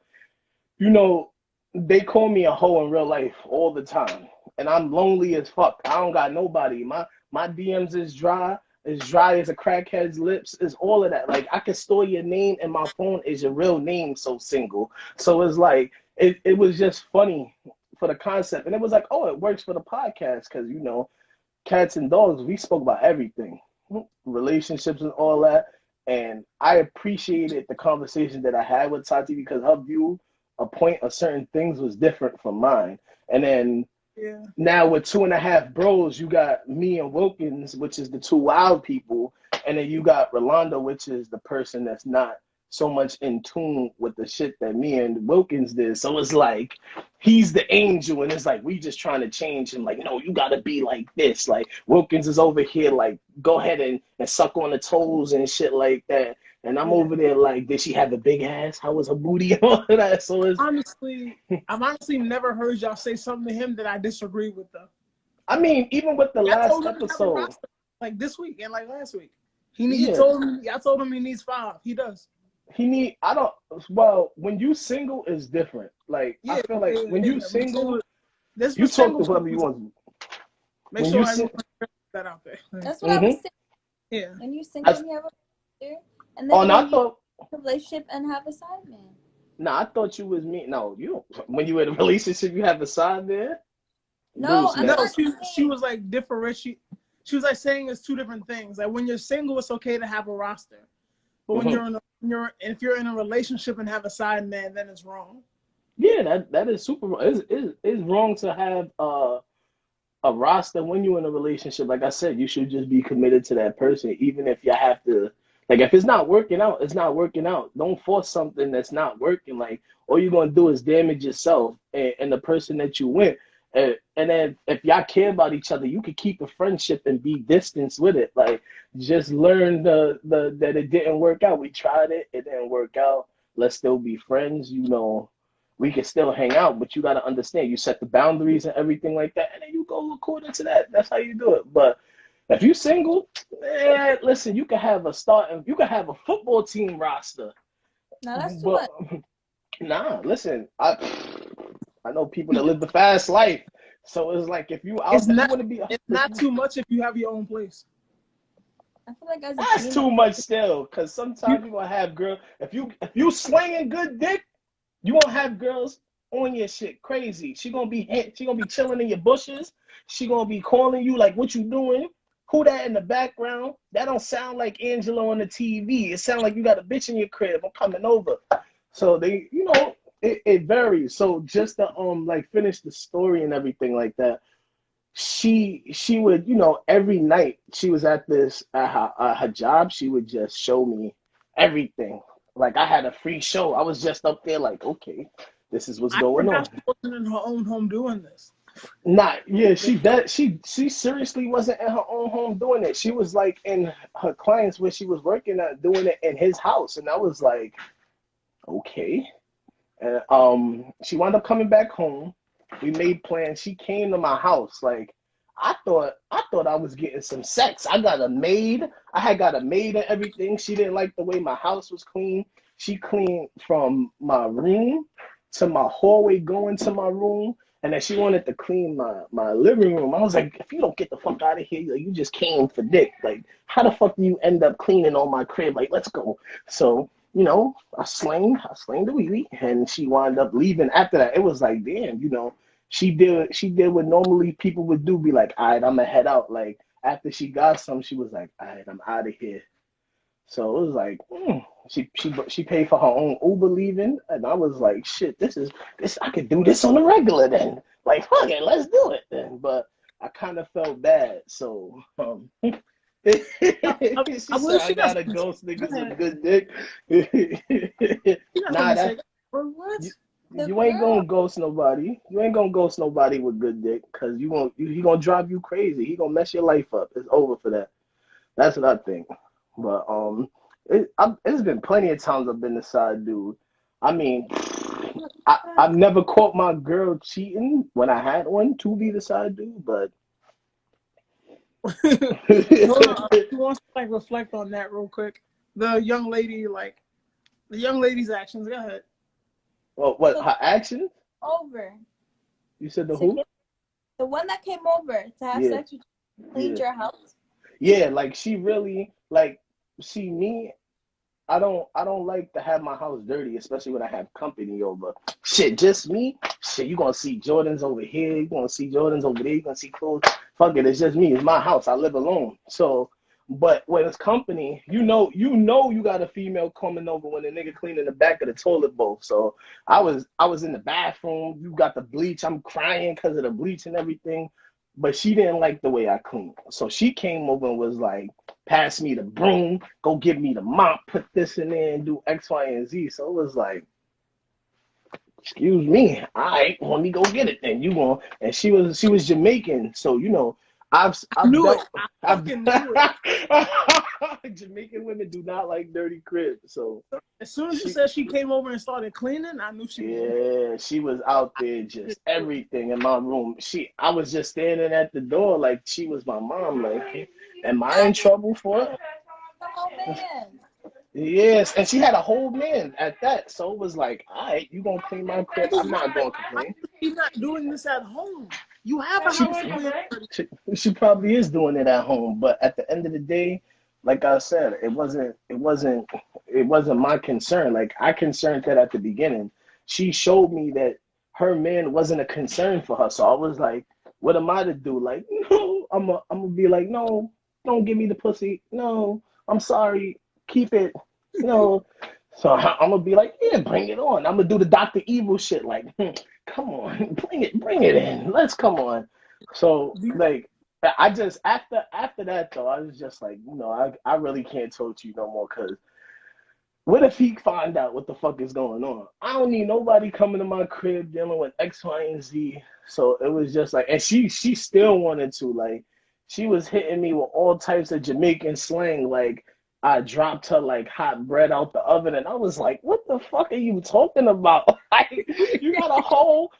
they call me a hoe in real life all the time, and I'm lonely as fuck. I don't got nobody. My DMs is dry as a crackhead's lips. Is all of that. Like I can store your name in my phone is your real name. So single. So it's like it was just funny for the concept, and it was like, oh, it works for the podcast because cats and dogs. We spoke about everything, relationships and all that, and I appreciated the conversation that I had with Tati because her view. A point of certain things was different from mine. And then now with 2.5 Bros, you got me and Wilkins, which is the 2 wild people. And then you got Rolando, which is the person that's not so much in tune with the shit that me and Wilkins did. So it's like he's the angel, and it's like we just trying to change him. Like, no, you gotta be like this. Like Wilkins is over here, like go ahead and suck on the toes and shit like that. And I'm over there like, did she have a big ass? How was her booty and all of that? So it's I've honestly never heard y'all say something to him that I disagree with though. I mean, even with the last episode, like this week and like last week, he told me. I told him he needs 5. He does. Well, when you single is different. Like I feel like when you single, you talk to whoever you want. Make sure I put that out there. That's what I was saying. Yeah. When you single, you have a partner, and then I thought a relationship and have a side man. Nah, I thought you was me. No, you. When you in a relationship, you have a side man. No, she was like differentiate. She was like saying it's 2 different things. Like when you're single, it's okay to have a roster, but when if you're in a relationship and have a side man, then it's wrong. Yeah, that is super wrong. It's wrong to have a roster when you're in a relationship. Like I said, you should just be committed to that person, even if you have to. Like if it's not working out, it's not working out. Don't force something that's not working. Like all you're gonna do is damage yourself and the person that you with. And then if y'all care about each other, you could keep a friendship and be distanced with it. Like just learn that it didn't work out. We tried it, it didn't work out. Let's still be friends. You know, we can still hang out, but you gotta understand. You set the boundaries and everything like that, and then you go according to that. That's how you do it. But if you single, listen, you can have a football team roster. No, that's too much. Nah, listen, I know people that live the fast life, so it's like if you out there, you want to be. It's not too much if you have your own place. I feel like that's too much still, because sometimes you gonna have girls. If you slinging good dick, you gonna have girls on your shit crazy. She gonna be chilling in your bushes. She gonna be calling you like, "What you doing? Who that in the background? That don't sound like Angela on the TV. It sounds like you got a bitch in your crib. I'm coming over." So they, it varies. So just to like finish the story and everything like that, she would, every night she was at her job, she would just show me everything. Like I had a free show. I was just up there like, okay, this is what's going on. She wasn't in her own home doing this. She seriously wasn't in her own home doing it. She was like in her clients where she was working at doing it in his house, and I was like, okay. And she wound up coming back home. We made plans. She came to my house. Like I thought I was getting some sex. I got a maid. I had got a maid and everything. She didn't like the way my house was clean. She cleaned from my room to my hallway going to my room. And then she wanted to clean my living room. I was like, if you don't get the fuck out of here, you just came for dick. Like, how the fuck do you end up cleaning on my crib? Like, let's go. So, I slanged the wee-wee, and she wound up leaving after that. It was like, damn, she did what normally people would do, be like, all right, I'm gonna head out. Like, after she got some, she was like, all right, I'm out of here. So it was like, she paid for her own Uber leaving, and I was like, shit, this I could do this on the regular then. Like, fuck it, let's do it then. But I kind of felt bad, so I gotta ghost niggas with good dick. You ain't gonna ghost nobody. You ain't gonna ghost nobody with good dick, because he gonna drive you crazy. He gonna mess your life up. It's over for that. That's what I think. But it's been plenty of times I've been the side dude. I mean, I've never caught my girl cheating when I had one to be the side dude, but Who wants to reflect on that real quick? The young lady's actions. Go ahead. Well, what her actions? Over. You said the who? The one that came over to have sex with you, cleaned your house. Yeah, like she really see me. I don't like to have my house dirty, especially when I have company over. Shit, just me. Shit, you gonna see Jordans over here. You gonna see Jordans over there. You gonna see clothes. Fuck it, it's just me. It's my house. I live alone. So, but when it's company, you got a female coming over when a nigga cleaning the back of the toilet bowl. So I was in the bathroom. You got the bleach. I'm crying because of the bleach and everything. but she didn't like the way I cleaned. So she came over and was like, pass me the broom, go give me the mop, put this in there and do X, Y, and Z. So it was like, excuse me, all right, let me go get it then. You going and she was Jamaican, so you know, I've Knew it. dealt I I've fucking knew it. Jamaican women do not like dirty cribs. So As soon as you she said she came over and started cleaning, I knew she was. yeah, she was out there just everything in my room. I was just standing at the door like she was my mom. Like, am I in trouble for it? The whole man. Yes, and she had a whole man at that. So it was like, all right, you gonna clean my crib? This is I'm why not gonna complain. she's not doing this at home. You have a She, house to clean. she probably is doing it at home, but at the end of the day, like I said, it wasn't my concern. Like I concerned that at the beginning. She showed me that her man wasn't a concern for her. So I was like, what am I to do? Like, no, I'm gonna be like, no, don't give me the pussy. No, I'm sorry, keep it. No. So I'm gonna be like, yeah, bring it on. I'm gonna do the Dr. Evil shit, like, come on, bring it in. Let's come on. So like I just after that though, I was just like, I really can't talk to you no more because what if he find out what the fuck is going on? I don't need nobody coming to my crib dealing with X, Y, and Z. So it was just like, and she still wanted to, like, she was hitting me with all types of Jamaican slang, like I dropped her like hot bread out the oven, and I was like, what the fuck are you talking about? Like, you got a whole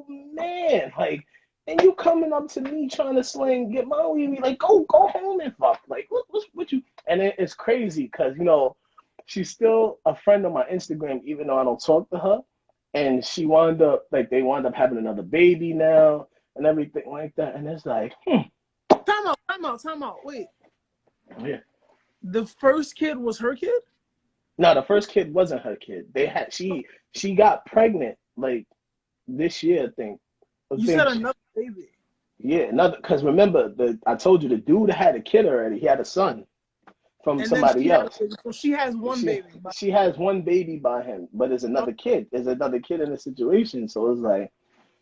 man, like, and you coming up to me trying to slang, get my wee, like, go home and fuck, like, what you? And it's crazy because she's still a friend on my Instagram, even though I don't talk to her. And they wound up having another baby now and everything like that. And it's like, Time out. Wait, yeah. the first kid was her kid? No, the first kid wasn't her kid. She got pregnant like this year, I think. You said another baby. Yeah, another, because remember, I told you the dude had a kid already. He had a son from somebody else. So she has one baby. She has one baby by him, but there's another kid. There's another kid in the situation. So it's like,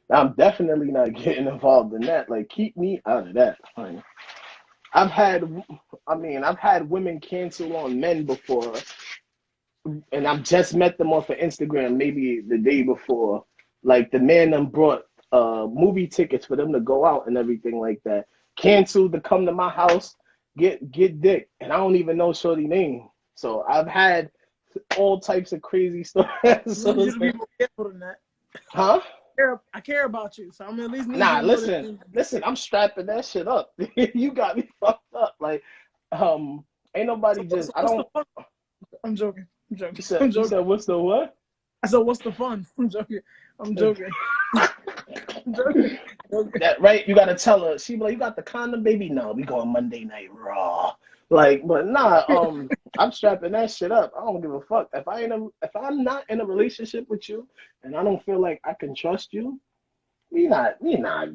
I'm definitely not getting involved in that. Like, keep me out of that. Like, I've had women cancel on men before, and I've just met them off of Instagram maybe the day before. Like, the man them brought movie tickets for them to go out and everything like that. Canceled to come to my house, get dick, and I don't even know shorty name. So I've had all types of crazy stuff. So you should be more careful than that. huh? I care about you, so I'm at least. Listen, I'm strapping that shit up. You got me fucked up. Like, ain't nobody just. I don't. I'm joking. You said what's the what? I said, what's the fun? I'm joking. I'm joking. That right? You gotta tell her. She be like, you got the condom, baby? No, we going Monday Night Raw. Like, but nah. I'm strapping that shit up. I don't give a fuck if I'm not in a relationship with you, and I don't feel like I can trust you. We not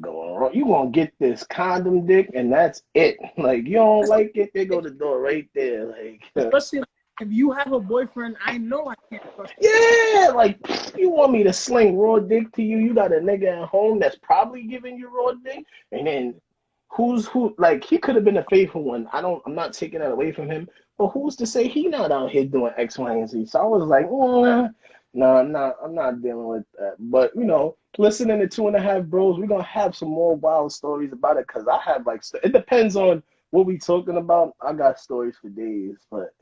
going wrong. You gonna get this condom dick, and that's it. Like, you don't like it, they go the door right there. Like, especially if you have a boyfriend, I know I can't trust you. Yeah, like, you want me to sling raw dick to you? You got a nigga at home that's probably giving you raw dick, and then who? Like, he could have been a faithful one. I'm not taking that away from him, but who's to say he not out here doing X, Y, and Z? So I was like, no, I'm not dealing with that. But listening to 2.5 Bros, we're gonna have some more wild stories about it because I have it depends on what we talking about. I got stories for days, but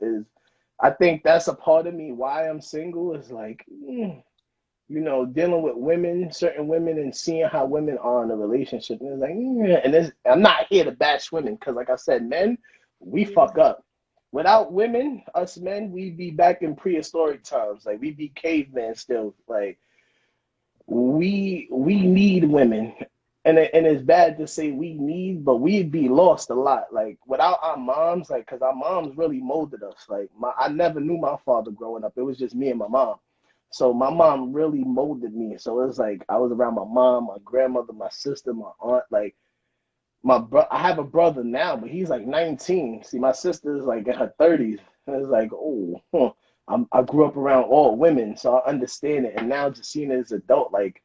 I think that's a part of me why I'm single is like, dealing with women, certain women, and seeing how women are in a relationship. And it's like, and I'm not here to bash women because, like I said, men, we fuck up. Without women, us men, we'd be back in prehistoric times. Like, we'd be cavemen still. Like, we need women. And it's bad to say we need, but we'd be lost a lot. Like, without our moms, like, because our moms really molded us. Like, I never knew my father growing up. It was just me and my mom. So my mom really molded me. So it was like I was around my mom, my grandmother, my sister, my aunt. Like, I have a brother now, but he's like 19. See, my sister's like in her 30s. And it's like, I grew up around all women, so I understand it. And now just seeing it as an adult, like,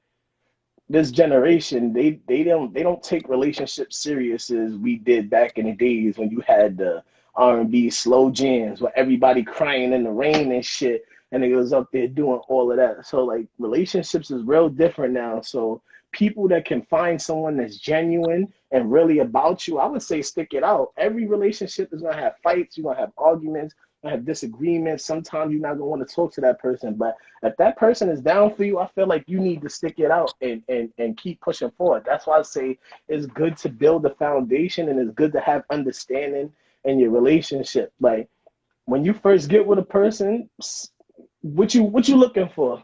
this generation, they don't take relationships serious as we did back in the days when you had the R&B slow jams where everybody crying in the rain and shit, and they was up there doing all of that. So like relationships is real different now. So people that can find someone that's genuine and really about you, I would say stick it out. Every relationship is gonna have fights, you're gonna have arguments, you're gonna have disagreements. Sometimes you're not gonna want to talk to that person, but if that person is down for you, I feel like you need to stick it out and keep pushing forward. That's why I say it's good to build a foundation and it's good to have understanding in your relationship. Like when you first get with a person, what you looking for?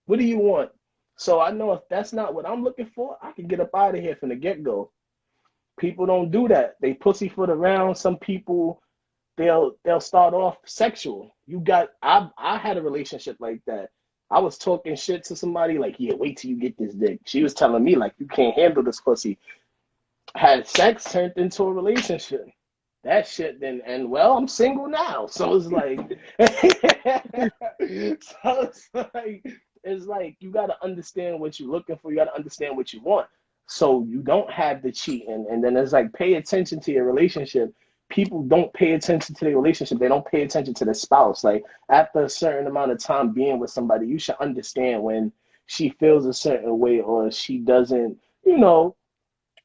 What do you want? So I know if that's not what I'm looking for, I can get up out of here from the get-go. People don't do that. They pussyfoot around. Some people they'll start off sexual. I had a relationship like that. I was talking shit to somebody like, yeah, wait till you get this dick. She was telling me like, you can't handle this pussy. Had sex turned into a relationship. That shit then, and well, I'm single now. So it's like, it's like you got to understand what you're looking for. You got to understand what you want. So you don't have the cheating. And then it's like, pay attention to your relationship. People don't pay attention to their relationship. They don't pay attention to the spouse. Like after a certain amount of time being with somebody, you should understand when she feels a certain way or she doesn't,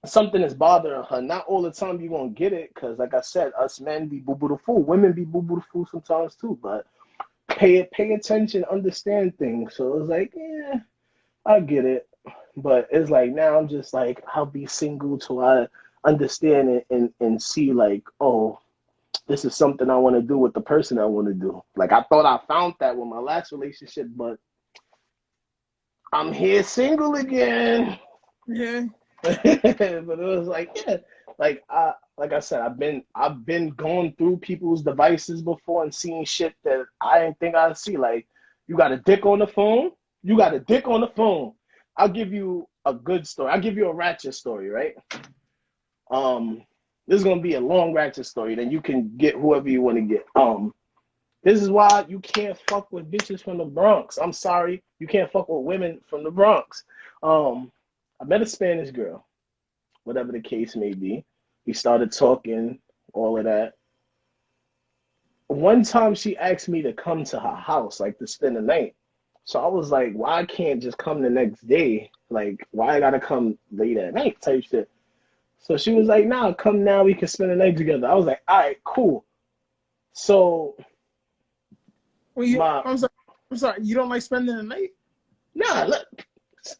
something is bothering her. Not all the time you won't get it, because like I said, us men be boo boo the fool. Women be boo boo the fool sometimes too. But pay attention, understand things. So it's like, yeah, I get it. But it's like now I'm just like, I'll be single till I understand it and see like, oh, this is something I want to do with the person I want to do. Like I thought I found that with my last relationship, but I'm here single again. Yeah. But it was like, yeah, like I said, I've been going through people's devices before and seeing shit that I didn't think I'd see. Like, you got a dick on the phone? You got a dick on the phone. I'll give you a good story. I'll give you a ratchet story, right? This is gonna be a long ratchet story. Then you can get whoever you want to get. This is why you can't fuck with bitches from the Bronx. I'm sorry, you can't fuck with women from the Bronx. I met a Spanish girl, whatever the case may be. We started talking, all of that. One time she asked me to come to her house, like to spend the night. So I was like, why I can't just come the next day? Like, why I gotta come late at night type shit. So she was like, nah, come now, we can spend the night together. I was like, all right, cool. So I'm sorry, you don't like spending the night? Nah, look,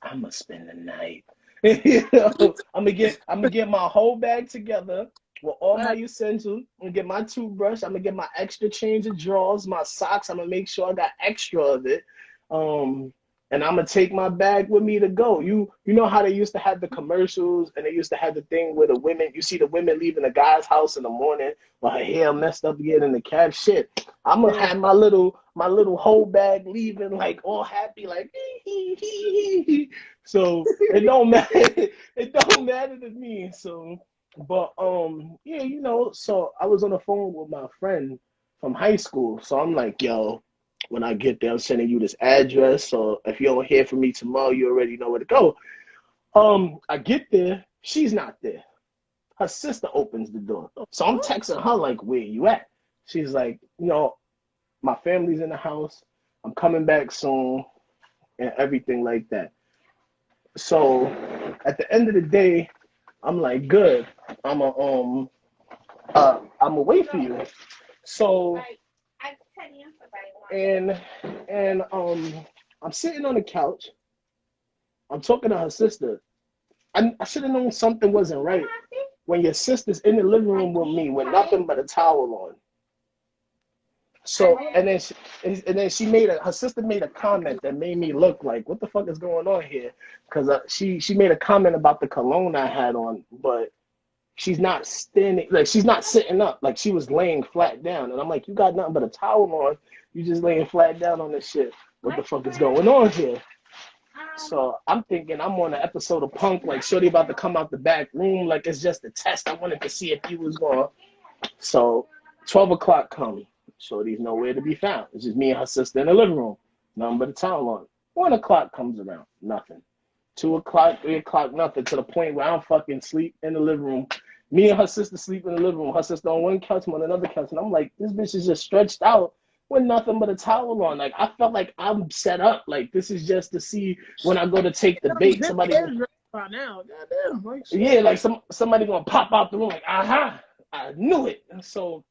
I'm gonna spend the night. I'm gonna get my whole bag together with all my essentials. I'm gonna get my toothbrush. I'm gonna get my extra change of drawers, my socks. I'm gonna make sure I got extra of it. And I'm gonna take my bag with me to go. You know how they used to have the commercials and they used to have the thing where you see the women leaving the guy's house in the morning while her hair messed up again in the cab. Shit, I'm gonna have my little whole bag leaving like all happy like hee, hee, hee, hee. So it don't matter. It don't matter to me. So, but yeah, so I was on the phone with my friend from high school. So I'm like, yo, when I get there, I'm sending you this address. So if you don't hear from me tomorrow, you already know where to go. I get there, she's not there. Her sister opens the door. So I'm texting her like, where you at? She's like, my family's in the house. I'm coming back soon and everything like that. So at the end of the day, I'm like, good. I'm gonna wait for you. So and I'm sitting on the couch. I'm talking to her sister. I should have known something wasn't right when your sister's in the living room with me with nothing but a towel on. So and then her sister made a comment that made me look like, what the fuck is going on here? Because she made a comment about the cologne I had on, but she's not standing, like she's not sitting up, like she was laying flat down. And I'm like, you got nothing but a towel on, you just laying flat down on this shit. What the fuck is going on here? So I'm thinking I'm on an episode of Punk, like Shorty about to come out the back room, like it's just a test. I wanted to see if he was going. So 12 o'clock comes. Shorty's nowhere to be found. It's just me and her sister in the living room. Nothing but a towel on. 1 o'clock comes around. Nothing. 2 o'clock, 3 o'clock, nothing, to the point where I'm fucking sleep in the living room. Me and her sister sleep in the living room. Her sister on one couch, I'm on another couch. And I'm like, this bitch is just stretched out with nothing but a towel on. Like, I felt like I'm set up. Like, this is just to see when I go to take the bait. Somebody, by now, goddamn, like shit. yeah, like somebody gonna pop out the room. Like, aha, I knew it. And so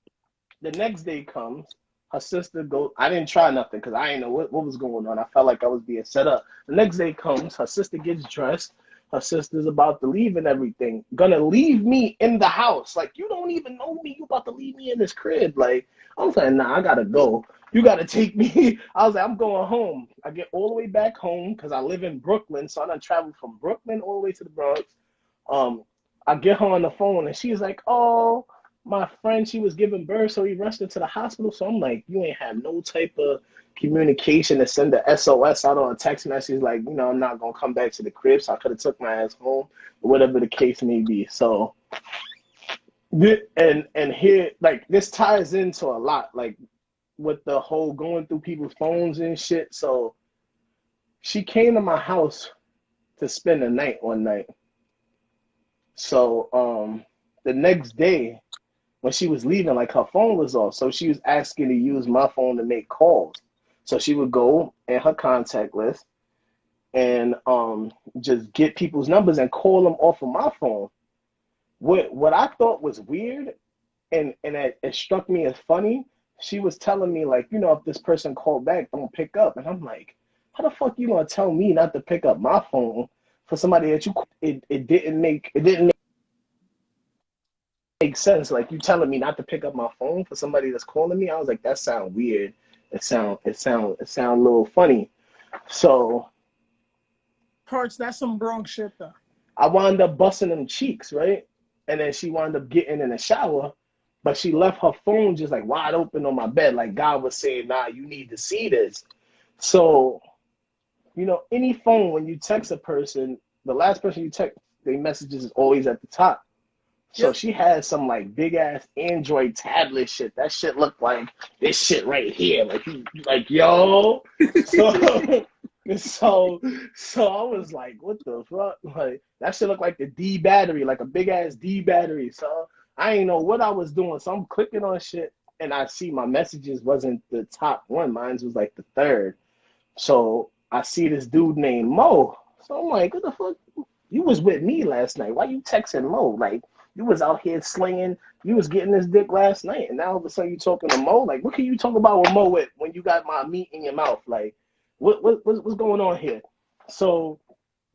the next day comes. Her sister goes. I didn't try nothing because I didn't know what was going on. I felt like I was being set up. The next day comes. Her sister gets dressed. Her sister's about to leave and everything. Gonna leave me in the house. Like, you don't even know me. You about to leave me in this crib. Like, I'm saying, nah, I gotta go. You gotta take me. I was like, I'm going home. I get all the way back home because I live in Brooklyn. So I done traveled from Brooklyn all the way to the Bronx. I get her on the phone and she's like, oh, my friend, she was giving birth, so he rushed her to the hospital. So I'm like, you ain't have no type of communication to send the SOS out on a text message, like, I'm not gonna come back to the crib, so I could have took my ass home, or whatever the case may be. So, and here, like, this ties into a lot, like, with the whole going through people's phones and shit. So, she came to my house to spend the night one night. So, the next day, when she was leaving, like, her phone was off. So she was asking to use my phone to make calls. So she would go in her contact list and just get people's numbers and call them off of my phone. What I thought was weird and it struck me as funny, she was telling me, like, if this person called back, don't pick up. And I'm like, how the fuck you gonna tell me not to pick up my phone for somebody that it didn't make sense. Like, you telling me not to pick up my phone for somebody that's calling me. I was like, that sound weird. It sound a little funny. So Parts, that's some Bronx shit though. I wound up busting them cheeks, right? And then she wound up getting in the shower, but she left her phone just like wide open on my bed. Like, God was saying, nah, you need to see this. So, any phone, when you text a person, the last person you text, their messages is always at the top. So she had some like big ass Android tablet shit. That shit looked like this shit right here. Like yo. So I was like, what the fuck? Like, that shit looked like the D battery, like a big ass D battery. So I ain't know what I was doing. So I'm clicking on shit and I see my messages wasn't the top one. Mine was like the third. So I see this dude named Mo. So I'm like, what the fuck? You was with me last night. Why you texting Mo? Like, you was out here slinging. You was getting this dick last night, and now all of a sudden you talking to Mo. Like, what can you talk about with Mo when you got my meat in your mouth? Like, what's going on here? So,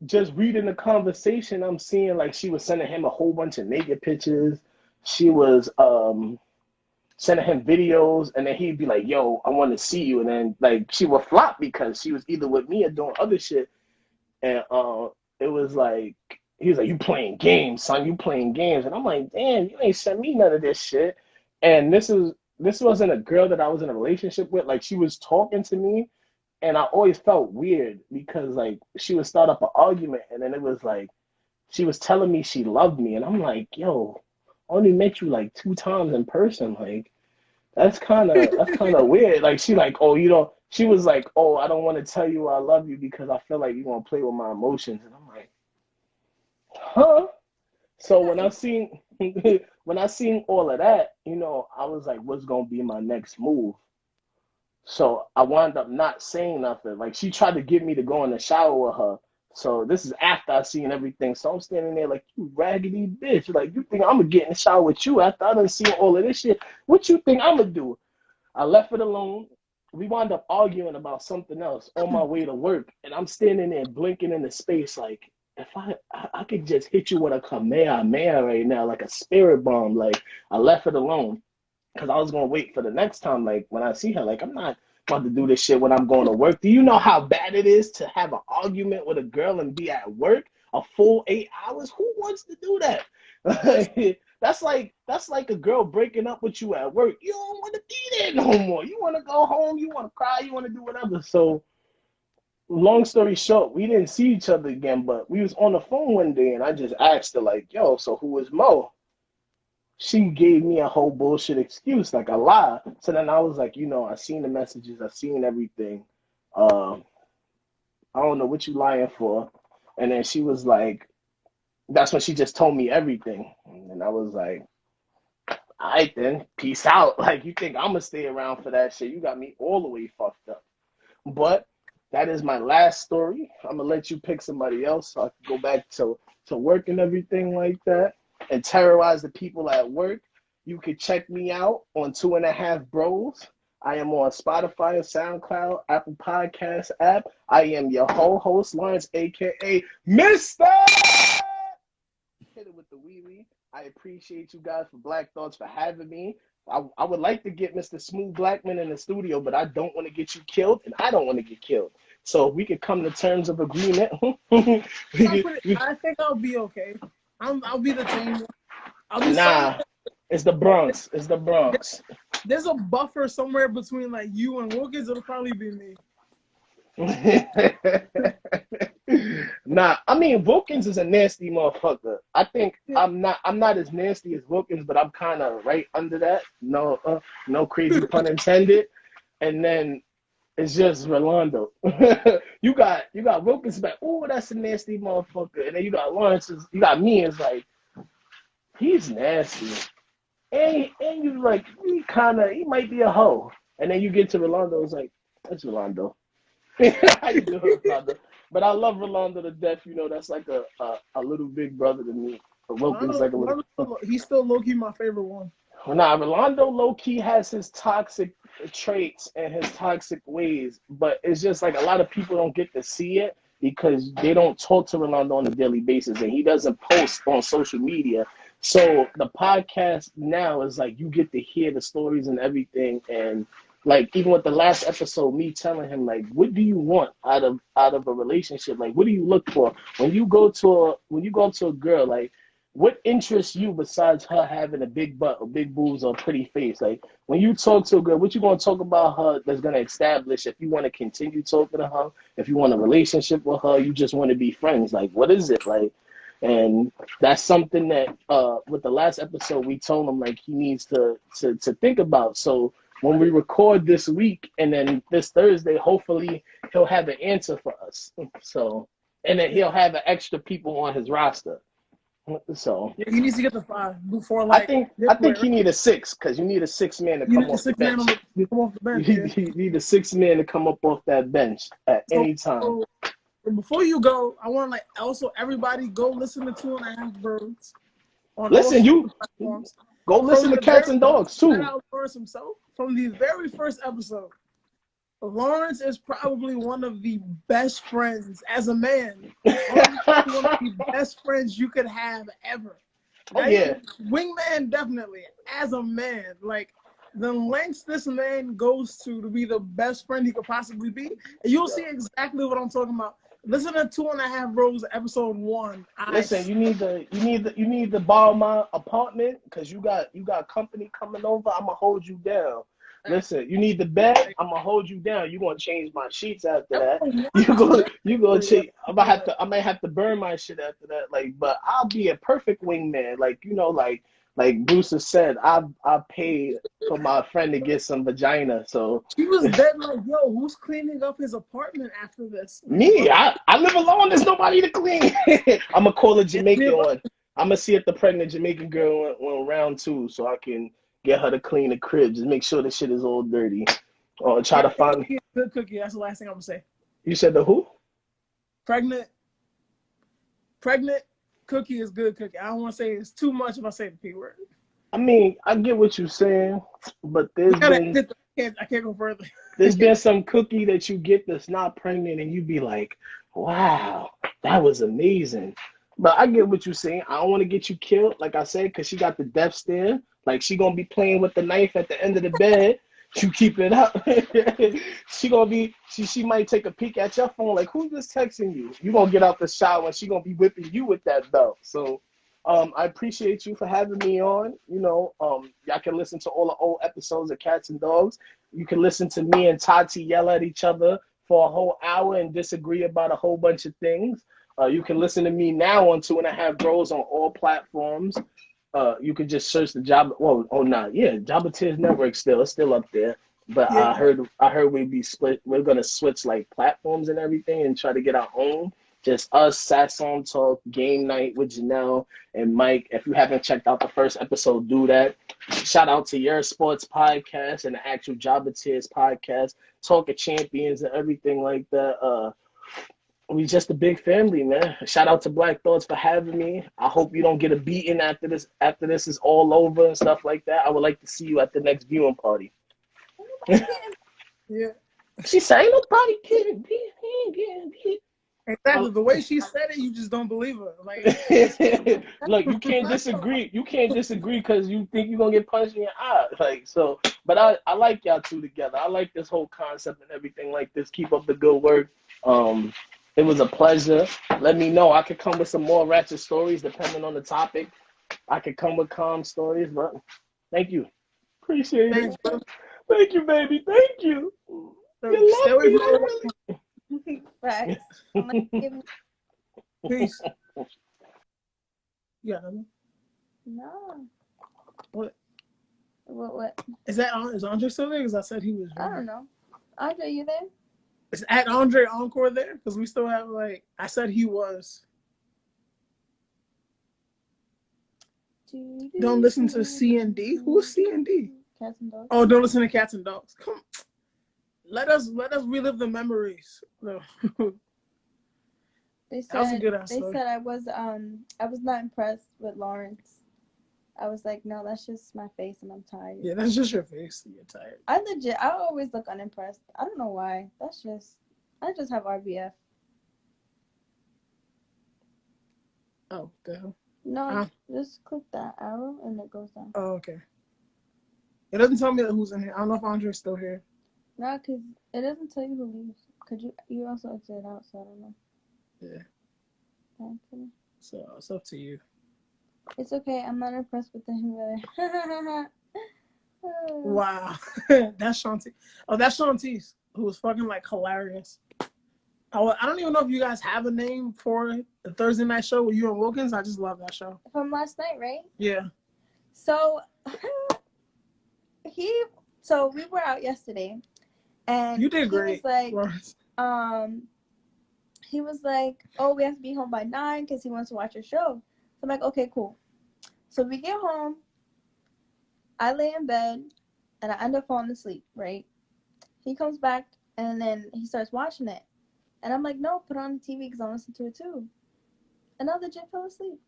just reading the conversation, I'm seeing like she was sending him a whole bunch of naked pictures. She was sending him videos, and then he'd be like, "Yo, I want to see you," and then like she would flop because she was either with me or doing other shit, and it was like. He was like, you playing games, son. You playing games. And I'm like, damn, you ain't sent me none of this shit. And this wasn't a girl that I was in a relationship with. Like, she was talking to me, and I always felt weird because, like, she would start up an argument, and then it was like, she was telling me she loved me. And I'm like, yo, I only met you, like, 2 times in person. Like, that's kind of weird. Like, she like, oh, she was like, oh, I don't want to tell you I love you because I feel like you're going to play with my emotions. And I'm like, huh? So when I seen all of that, I was like, what's gonna be my next move? So I wound up not saying nothing. Like, she tried to get me to go in the shower with her. So this is after I seen everything. So I'm standing there like, you raggedy bitch. Like, you think I'm gonna get in the shower with you after I done seen all of this shit? What you think I'm gonna do? I left it alone. We wound up arguing about something else on my way to work. And I'm standing there blinking into space like, if I could just hit you with a Kamehameha right now, like a spirit bomb. Like, I left it alone because I was going to wait for the next time. Like, when I see her, like, I'm not about to do this shit when I'm going to work. Do you know how bad it is to have an argument with a girl and be at work a full 8 hours? Who wants to do that? That's like a girl breaking up with you at work. You don't want to be there no more. You want to go home. You want to cry. You want to do whatever. So, long story short, we didn't see each other again, but we was on the phone one day, and I just asked her, like, yo, so who is Mo? She gave me a whole bullshit excuse, like a lie. So then I was like, I seen the messages, I seen everything. I don't know what you lying for. And then she was like, that's when she just told me everything. And I was like, all right then, peace out. Like, you think I'm gonna stay around for that shit? You got me all the way fucked up. But that is my last story. I'm gonna let you pick somebody else so I can go back to work and everything like that and terrorize the people at work. You can check me out on 2.5 Bros. I am on Spotify, SoundCloud, Apple Podcasts app. I am your whole host, Lawrence, aka Mr. Hit it with the wee wee. I appreciate you guys for Black Thoughts for having me. I would like to get Mr. Smooth Blackman in the studio, but I don't want to get you killed, and I don't want to get killed. So if we could come to terms of agreement. I think I'll be okay. I'll be the team. Nah, it's the Bronx. It's the Bronx. There's a buffer somewhere between like you and Wilkins. It'll probably be me. Nah, I mean Wilkins is a nasty motherfucker. I think I'm not as nasty as Wilkins, but I'm kind of right under that. No, no crazy pun intended. And then it's just Rolando. you got Wilkins back. Oh, that's a nasty motherfucker. And then you got Lawrence. You got me. It's like he's nasty. And you like he might be a hoe. And then you get to Rolando. It's like that's Rolando. How you doing, Rolando? But I love Rolando to death. You know, that's like a little big brother to me. Wilkins like a little. He's still low key my favorite one. Well, nah, Rolando low key has his toxic traits and his toxic ways, but it's just like a lot of people don't get to see it because they don't talk to Rolando on a daily basis, and he doesn't post on social media. So the podcast now is like you get to hear the stories and everything, and like even with the last episode, me telling him like, what do you want out of a relationship? Like, what do you look for when you go to a girl? Like, what interests you besides her having a big butt or big boobs or pretty face? Like, when you talk to a girl, what you gonna talk about her that's gonna establish if you want to continue talking to her, if you want a relationship with her, you just want to be friends. Like, what is it like? And that's something that with the last episode we told him like he needs to think about. So when we record this week and then this Thursday, hopefully he'll have an answer for us. So, and then he'll have an extra people on his roster. So yeah, he needs to get the 5 before like. I think he need a 6 because you need a 6 man to come off the bench. You need a 6 man to come up off that bench at any time. So before you go, I want to like also everybody go listen to 2.5 Birds. Listen, you go listen to Cats and Dogs too. Lawrence himself from the very first episode. Lawrence is probably one of the best friends as a man. One of the best friends you could have ever. Oh, yeah. Wingman, definitely. As a man, like the lengths this man goes to be the best friend he could possibly be. And you'll see exactly what I'm talking about. Listen to 2.5 Bros episode 1. Listen, you need to borrow my apartment because you got company coming over. I'm gonna hold you down. Listen, you need the bed. I'm gonna hold you down. You gonna change my sheets after that. You gonna change. I might have to burn my shit after that. Like, but I'll be a perfect wingman. Like, you know, like Bruce has said, I paid for my friend to get some vagina. So he was dead. Like, yo, who's cleaning up his apartment after this? Me. I live alone. There's nobody to clean. I'm gonna call a Jamaican one. I'm gonna see if the pregnant Jamaican girl went round 2, so I can get her to clean the crib. Just make sure the shit is all dirty. Or try to find good cookie. That's the last thing I'm gonna say. You said the who? Pregnant cookie is good cookie. I don't want to say it's too much if I say the P word. I mean, I get what you're saying, but I can't go further. There's been some cookie that you get that's not pregnant, and you be like, "Wow, that was amazing." But I get what you're saying. I don't want to get you killed, like I said, because she got the death stare. Like she gonna be playing with the knife at the end of the bed. You keep it up. She might take a peek at your phone, like, who's just texting you? You gonna get out the shower and she gonna be whipping you with that belt. So I appreciate you for having me on. You know, y'all can listen to all the old episodes of Cats and Dogs. You can listen to me and Tati yell at each other for a whole hour and disagree about a whole bunch of things. You can listen to me now on 2.5 Bros on all platforms. You can just search the Jabba Tears Network it's still up there. But yeah. I heard we'd be split. We're gonna switch like platforms and everything and try to get our own. Just us, Satsong Talk, game night with Janelle and Mike. If you haven't checked out the first episode, do that. Shout out to Your Sports Podcast and the Actual Jobber-Tears Podcast, Talk of Champions and everything like that. We just a big family, man. Shout out to Black Thoughts for having me. I hope you don't get a beating after this is all over and stuff like that. I would like to see you at the next viewing party. Yeah. She said, ain't nobody getting beat. He ain't getting beat. Exactly. The way she said it, you just don't believe her. Like, look, you can't disagree. You can't disagree because you think you're gonna get punched in your eye. Like so, but I like y'all two together. I like this whole concept and everything like this. Keep up the good work. It was a pleasure. Let me know. I could come with some more ratchet stories depending on the topic. I could come with calm stories, but thank you. Appreciate it. Thank you, baby. Thank you. Stay away from Facts. I'm like, give me- Peace. You got nothing? No. What? What? Is Andre still there? Because I said he was. I don't know. Andre, you there? Is at Andre Encore there? Because we still have I said he was. Don't listen to C&D. Who's C&D? Cats and dogs. Oh, don't listen to Cats and Dogs. Come on. Let us relive the memories. No. They That was a said good ass they story. said I was not impressed with Lawrence. I was like, no, that's just my face and I'm tired. Yeah, that's just your face. You're tired. I always look unimpressed. I don't know why. I just have RBF. Oh, the hell. No, just click that arrow and it goes down. Oh, okay. It doesn't tell me who's in here. I don't know if Andre's still here. No, because it doesn't tell you who leaves. Could you also exit out, so I don't know. Yeah. Actually. So it's up to you. It's okay. I'm not impressed with him either. Wow. That's Shanti. Oh, that's Shantice, who was fucking hilarious. I don't even know if you guys have a name for the Thursday night show with you and Wilkins. I just love that show. From last night, right? Yeah. So we were out yesterday, and You did great. He was like, oh, we have to be home by 9 because he wants to watch your show. So I'm like, okay, cool. So we get home, I lay in bed, and I end up falling asleep, right? He comes back, and then he starts watching it. And I'm like, no, put on the TV because I listen to it too. And I legit fell asleep.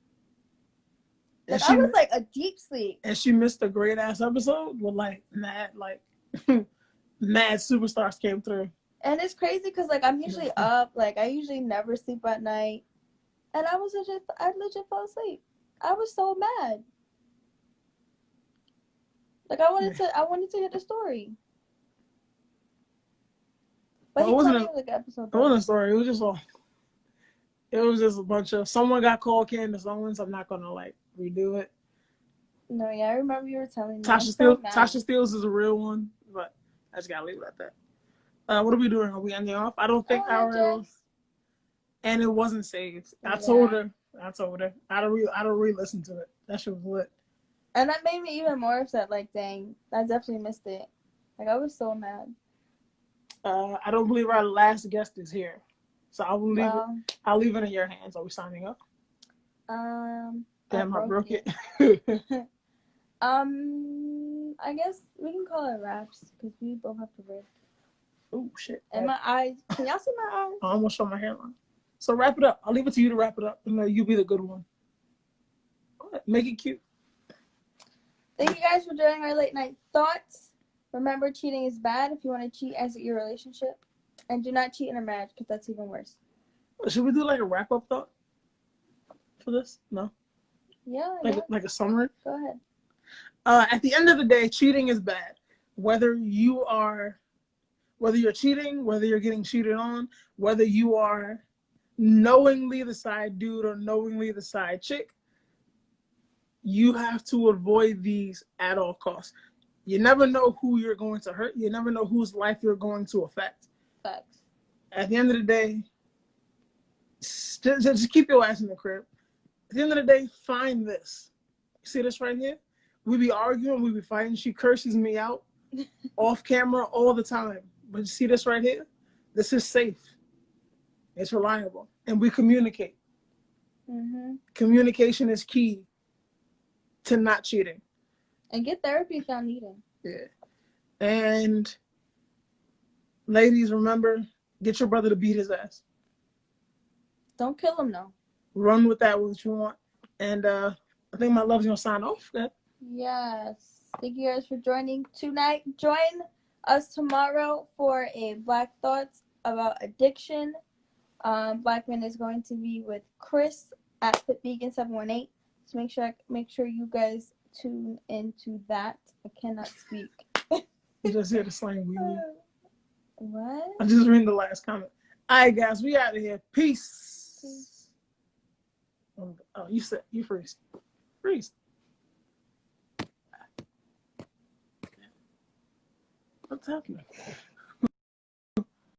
I was a deep sleep. And she missed a great ass episode with mad superstars came through. And it's crazy because I'm usually up. I usually never sleep at night. And I legit fell asleep. I was so mad. I wanted to hear the story. But he told me it was episode. It wasn't a story. It was just a bunch of someone got called Candace Owens. I'm not gonna redo it. No, yeah, I remember you were telling me. Tasha Steele is a real one, but I just gotta leave it at that. What are we doing? Are we ending off? I don't think and it wasn't saved. I told her. I don't re-listen to it. That shit was lit. And that made me even more upset. Dang, I definitely missed it. I was so mad. I don't believe our last guest is here, so I will leave it. I'll leave it in your hands. Are we signing up? Damn, I broke it. I guess we can call it wraps because we both have to work. Oh shit! And my eyes. Can y'all see my eyes? I almost showed my hairline. So wrap it up. I'll leave it to you to wrap it up. And you be the good one. Make it cute. Thank you guys for joining our late night thoughts. Remember, cheating is bad. If you want to cheat, exit your relationship. And do not cheat in a marriage because that's even worse. Should we do a wrap-up thought for this? No? Yeah. Like a summary? Go ahead. At the end of the day, cheating is bad. Whether you're cheating, whether you're getting cheated on, whether you are knowingly the side dude or knowingly the side chick, you have to avoid these at all costs. You never know who you're going to hurt. You never know whose life you're going to affect. Facts. At the end of the day, just keep your ass in the crib. At the end of the day, find this. See this right here? We be arguing, we be fighting. She curses me out off camera all the time. But you see this right here? This is safe. It's reliable. And we communicate. Mm-hmm. Communication is key to not cheating. And get therapy if y'all need it. Yeah. And ladies, remember, get your brother to beat his ass. Don't kill him, though. Run with that, what you want. And I think my love's going to sign off. Okay? Yes. Thank you guys for joining tonight. Join us tomorrow for a Black Thoughts about addiction. Blackman is going to be with Chris at FitVegan718. So make sure you guys tune into that. I cannot speak. You just hear the slang wee wee. What? I'm just reading the last comment. All right, guys, we out of here. Peace. Oh, you freeze. Freeze. What's happening?